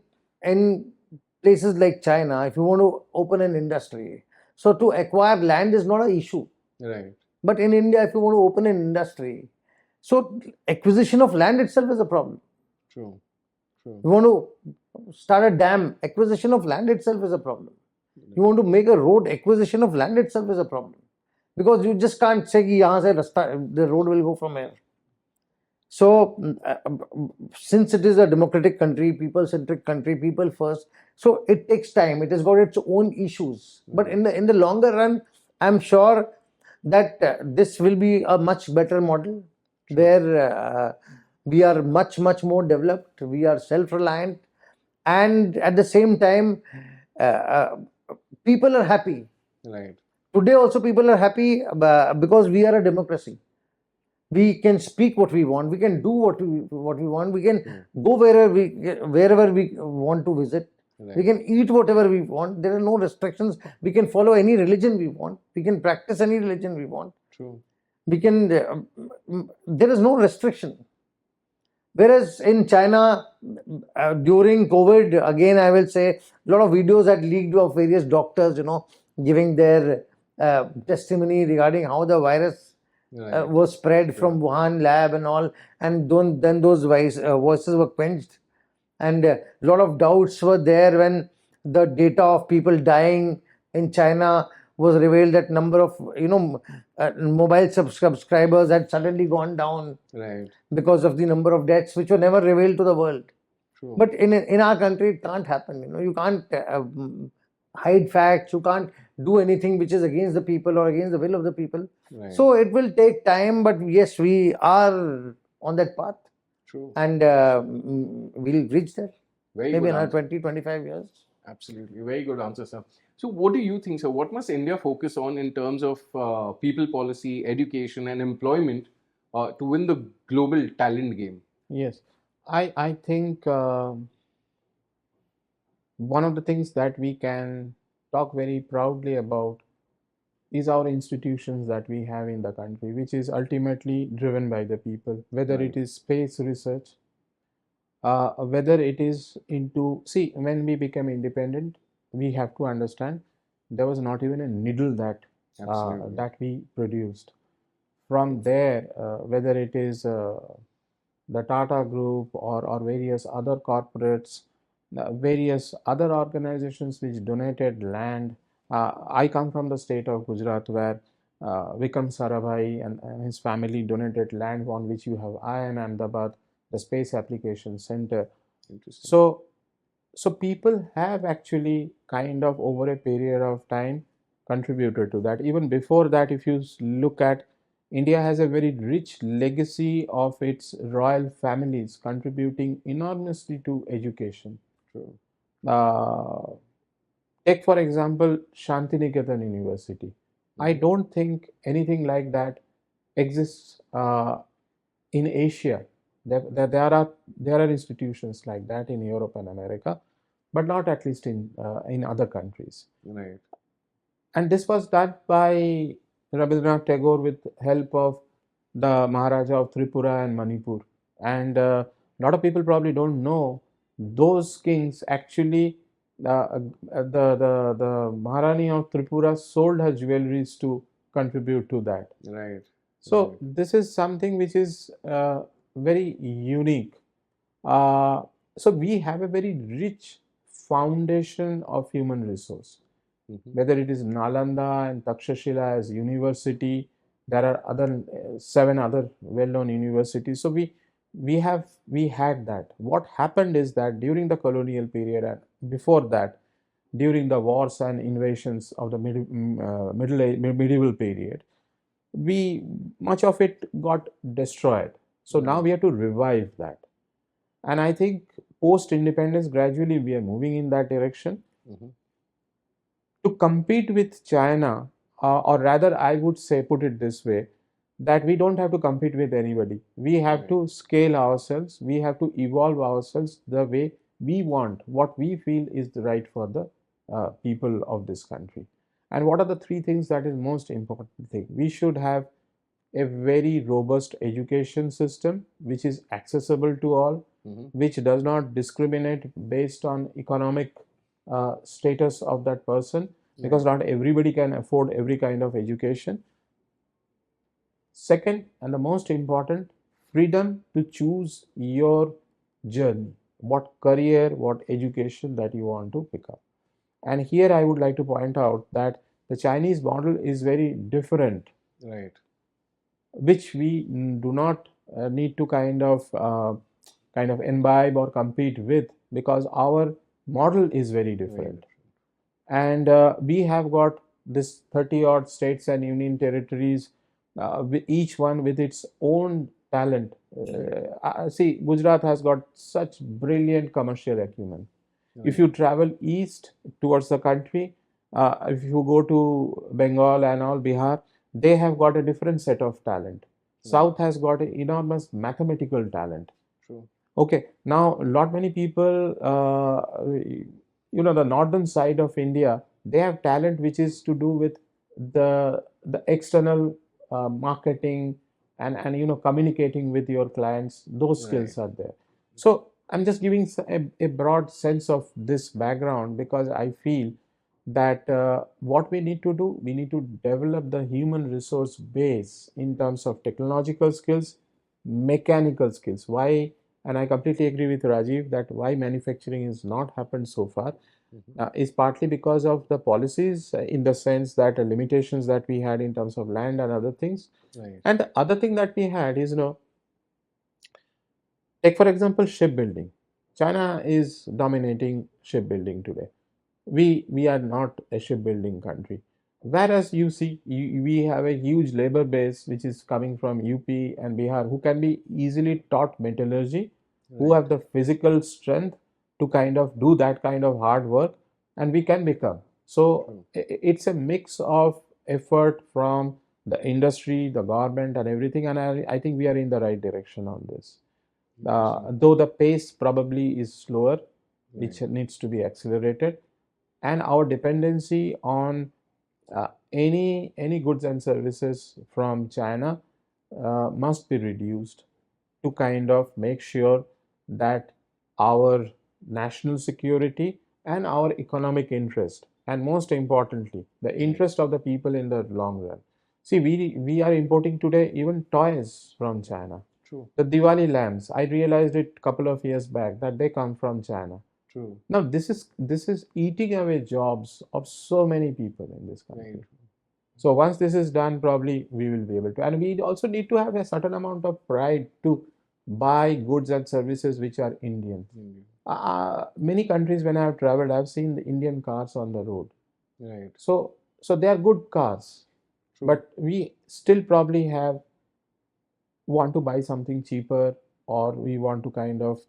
places like China, if you want to open an industry, so to acquire land is not an issue. Right. But in India, if you want to open an industry, so acquisition of land itself is a problem. True. True. You want to start a dam, acquisition of land itself is a problem. You want to make a road, acquisition of land itself is a problem. Because you just can't say ki yahan se the road will go from here. So, since it is a democratic country, people-centric country, people first, so it takes time. It has got its own issues. But in the longer run, I'm sure that this will be a much better model where we are much more developed. We are self-reliant, and at the same time, people are happy. Right. Today also people are happy because we are a democracy. We can speak what we want. We can do what we want. We can go wherever we want to visit. Right. We can eat whatever we want. There are no restrictions. We can follow any religion we want. We can practice any religion we want. True. We can. There is no restriction. Whereas in China, during COVID, again I will say, a lot of videos had leaked of various doctors, giving their testimony regarding how the virus was spread from Wuhan lab and all, and then those voices were quenched, and a lot of doubts were there when the data of people dying in China was revealed. That number of mobile subscribers had suddenly gone down, right, because of the number of deaths which were never revealed to the world. True. But in our country it can't happen. You can't hide facts. You can't do anything which is against the people or against the will of the people. Right. So it will take time, but yes, we are on that path. True. And we'll reach there. Very maybe good another answer. 20-25 years. Absolutely. Very good answer, sir. So what do you think, sir? What must India focus on in terms of people policy, education and employment to win the global talent game? Yes, I think one of the things that we can talk very proudly about is our institutions that we have in the country, which is ultimately driven by the people, whether Right. it is space research, whether it is into, see, when we became independent, we have to understand there was not even a needle Absolutely. that we produced. From there, whether it is the Tata Group or various other corporates, various other organizations which donated land. I come from the state of Gujarat, where Vikram Sarabhai and his family donated land on which you have IIM Ahmedabad, the Space Application Center. Interesting. So people have actually kind of over a period of time contributed to that. Even before that, if you look at India has a very rich legacy of its royal families contributing enormously to education. True. Uh, Take, for example, Shantiniketan University. I Mhm. don't think anything like that exists in Asia. There are institutions like that in Europe and America, but not at least in other countries. Right. And this was done by Rabindranath Tagore with help of the Maharaja of Tripura and Manipur. And a lot of people probably don't know those kings actually. The Maharani of Tripura sold her jewelries to contribute to that. Right. So Right. this is something which is very unique. Uh, so we have a very rich foundation of human resource. Mhm. Whether it is Nalanda and Takshashila as university, there are other seven other well-known universities. So we had that. What happened is that during the colonial period and before that, during the wars and invasions of the medieval period, we much of it got destroyed. So now Right. we have to revive that. And I think post independence, gradually we are moving in that direction Mhm. to compete with China, or rather, I would say, put it this way, that we don't have to compete with anybody. We have Right. to scale ourselves, we have to evolve ourselves the way we want, what we feel is the right for the people of this country. And what are the three things that is most important thing? We should have a very robust education system which is accessible to all, Mhm. which does not discriminate based on economic status of that person, because Right. not everybody can afford every kind of education. Second, and the most important, freedom to choose your journey, what career, what education that you want to pick up. And here I would like to point out that the Chinese model is very different, Right. which we do not need to kind of imbibe or compete with, because our model is very Very different. different. And we have got this 30 odd states and union territories, with each one with its own talent. Right. See, Gujarat has got such brilliant commercial acumen. If Right. you travel east towards the country, if you go to Bengal and all, Bihar, they have got a different set of talent. Right. South has got an enormous mathematical talent. True. Okay, now lot many people, the northern side of India, they have talent which is to do with the external marketing and communicating with your clients. Those Right. skills are there. So I'm just giving a broad sense of this background, because I feel that what we need to do, we need to develop the human resource base in terms of technological skills, mechanical skills. Why? And I completely agree with Rajiv that why manufacturing has not happened so far Mhm. is partly because of the policies, in the sense that limitations that we had in terms of land and other things. Right. And the other thing that we had is, take for example shipbuilding. China is dominating shipbuilding today. We are not a shipbuilding country. Whereas you see, we have a huge labor base which is coming from UP and Bihar, who can be easily taught metallurgy, who Right. have the physical strength to kind of do that kind of hard work, and we can become. So True. it's a mix of effort from the industry, the government, and everything. And I think we are in the right direction on this. Yes. Though the pace probably is slower, which Right. needs to be accelerated, and our dependency on any goods and services from China must be reduced to kind of make sure that our national security and our economic interest, and most importantly, the Right. interest of the people in the long run. See, we are importing today even toys from China. True. The Diwali lamps, I realized it a couple of years back that they come from China. True. Now this is eating away jobs of so many people in this Very country. true. So once this is done, probably we will be able to, and we also need to have a certain amount of pride to buy goods and services which are Indian. Indeed. Many countries when I have traveled, I've seen the Indian cars on the road. Right. So they are good cars. True. but we still probably want to buy something cheaper, or we want to kind of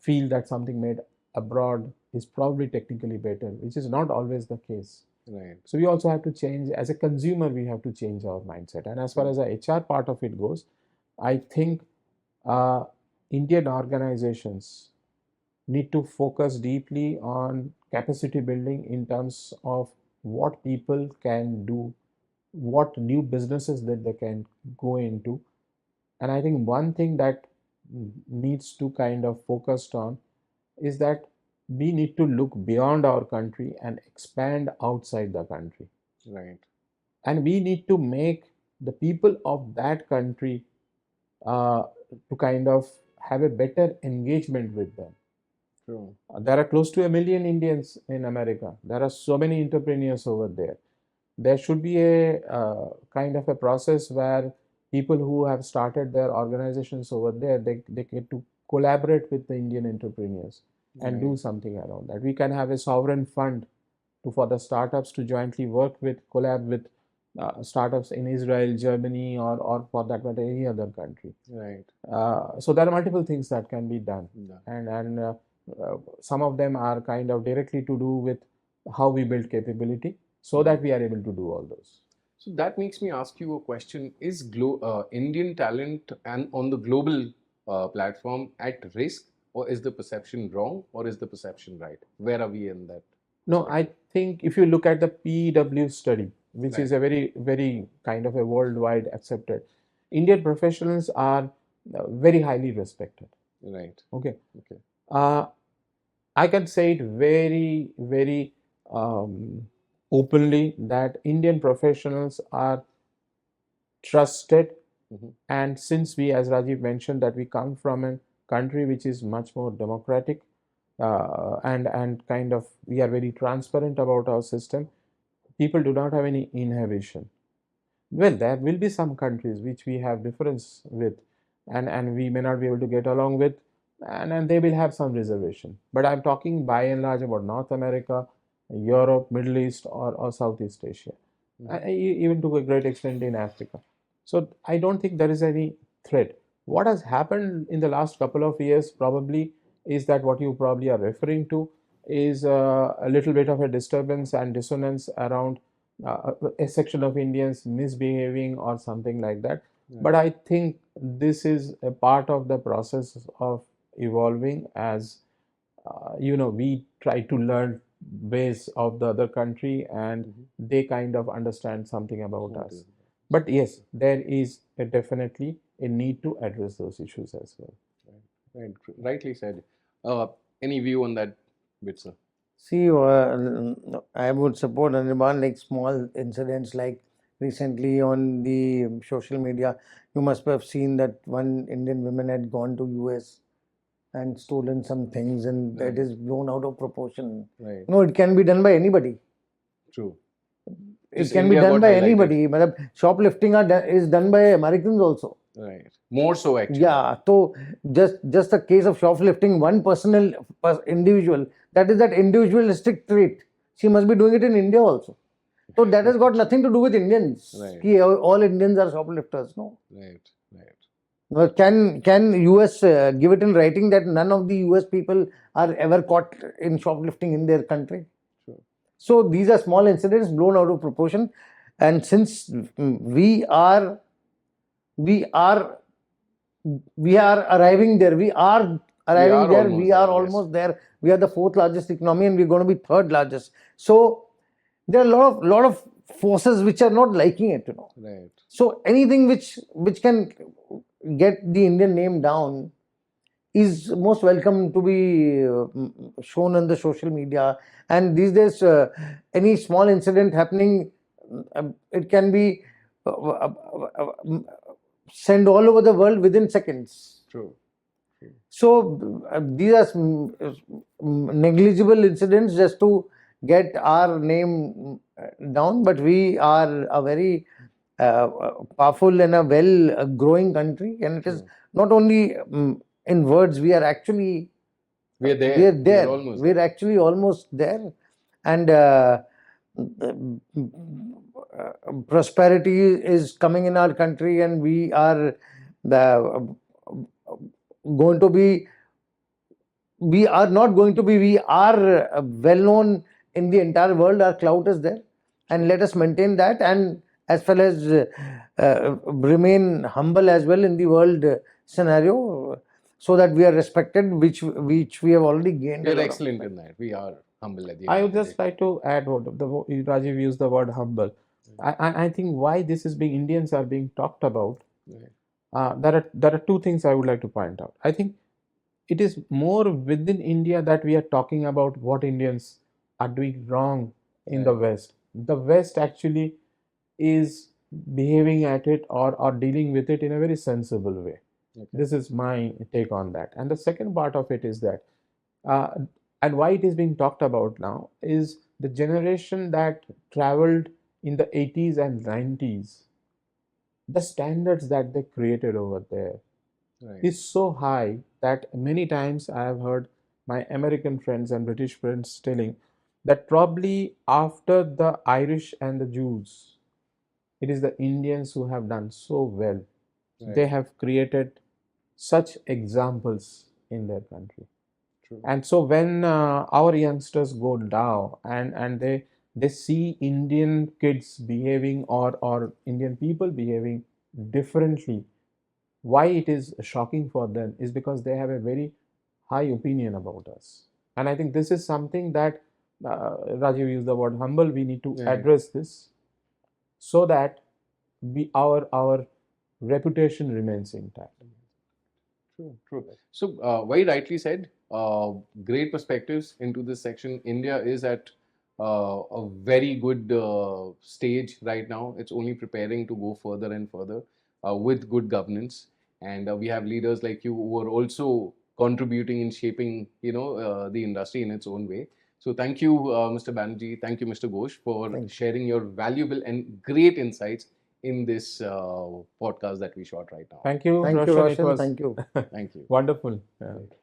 feel that something made abroad is probably technically better, which is not always the case. Right. So we also have to change, as a consumer, we have to change our mindset. And as far as the HR part of it goes, I think uh, Indian organizations need to focus deeply on capacity building in terms of what people can do, what new businesses that they can go into. And I think one thing that needs to kind of focused on is that we need to look beyond our country and expand outside the country. Right. And we need to make the people of that country uh, to kind of have a better engagement with them. True. There are close to 1 million Indians in America. There are so many entrepreneurs over there. There should be a kind of a process where people who have started their organizations over there, they get to collaborate with the Indian entrepreneurs and do Right. something around that. We can have a sovereign fund for the startups to jointly work with, collab with startups in Israel, Germany, or for that matter, any other country. Right. So there are multiple things that can be done, Yeah. and some of them are kind of directly to do with how we build capability so that we are able to do all those. So that makes me ask you a question: is Indian talent and on the global platform at risk, or is the perception wrong, or is the perception right? Where are we in that? No, I think if you look at the PW study, which is Right. a very kind of a worldwide accepted, Indian professionals are very highly respected. Right. Okay. Okay. I can say it very um, openly that Indian professionals are trusted. Mhm. And since we, as Rajiv mentioned, that we come from a country which is much more democratic, and kind of we are very transparent about our system, people do not have any inhibition. Well, there will be some countries which we have difference with, and we may not be able to get along with, and they will have some reservation. But I'm talking by and large about North America, Europe, Middle East, or Southeast Asia, even to a great extent in Africa. So I don't think there is any threat. What has happened in the last couple of years probably is that what you probably are referring to is a little bit of a disturbance and dissonance around a section of Indians misbehaving or something like that. But I think this is a part of the process of evolving as we try to learn ways of the other country, and they kind of understand something about us. But yes, there is definitely a need to address those issues as well. Right. Rightly said. Any view on that, Bitsa? See, I would support Anirban, like small incidents like recently on the social media. You must have seen that one Indian woman had gone to US and stolen some things, and that is blown out of proportion. Right. No, it can be done by anybody. True. It Just can India be done got by highlighted. anybody. Shoplifting is done by Americans also. Right. More so, actually. Yeah, so just a case of shoplifting, one individual, that is that individualistic trait. She must be doing it in India also. So that has got nothing to do with Indians. Right. Ki all Indians are shoplifters, no. Right. Right. Well, can US give it in writing that none of the US people are ever caught in shoplifting in their country? Sure. So these are small incidents blown out of proportion, and since we are arriving there. We are arriving there. We are almost there. We are the fourth largest economy, and we're going to be third largest. So there are a lot of forces which are not liking it, Right. So anything which can get the Indian name down is most welcome to be shown on the social media. And these days, any small incident happening, it can be sent all over the world within seconds. True. So these are negligible incidents just to get our name down, but we are a very powerful and a well growing country, and it is not only in words. We are actually there. We're actually almost there, and prosperity is coming in our country, and we are the going to be we are not going to be we are well known in the entire world. Our clout is there, and let us maintain that, and as well as remain humble as well in the world scenario, so that we are respected, which we have already gained. You're excellent in that. We are humble at the end I of would the just day. like to add what Rajiv used the word humble. I think why this is being Indians are being talked about. Right. There are two things I would like to point out. I think it is more within India that we are talking about what Indians are doing wrong in the Right. West. The West actually is behaving at it or dealing with it in a very sensible way. Okay. This is my take on that. And the second part of it is that, uh, and why it is being talked about now, is the generation that traveled in the 80s and 90s, the standards that they created over there Right. is so high that many times I have heard my American friends and British friends telling that probably after the Irish and the Jews, it is the Indians who have done so well. They Right. have created such examples in their country. True. And so when our youngsters go down and they see Indian kids behaving or Indian people behaving differently, why it is shocking for them is because they have a very high opinion about us. And I think this is something that Rajiv used the word humble. We need to Right. address this so that our reputation remains intact. True, true. So, very rightly said. Great perspectives into this section. India is at a very good stage right now. It's only preparing to go further and further with good governance, and we have leaders like you who are also contributing in shaping, the industry in its own way. So, thank you, Mr. Banerjee. Thank you, Mr. Ghosh, for Thank you. sharing your valuable and great insights in this podcast that we shot right now. Thank you, Thank you, Roshan. It Roshan. was Thank you. Thank you. wonderful. Right.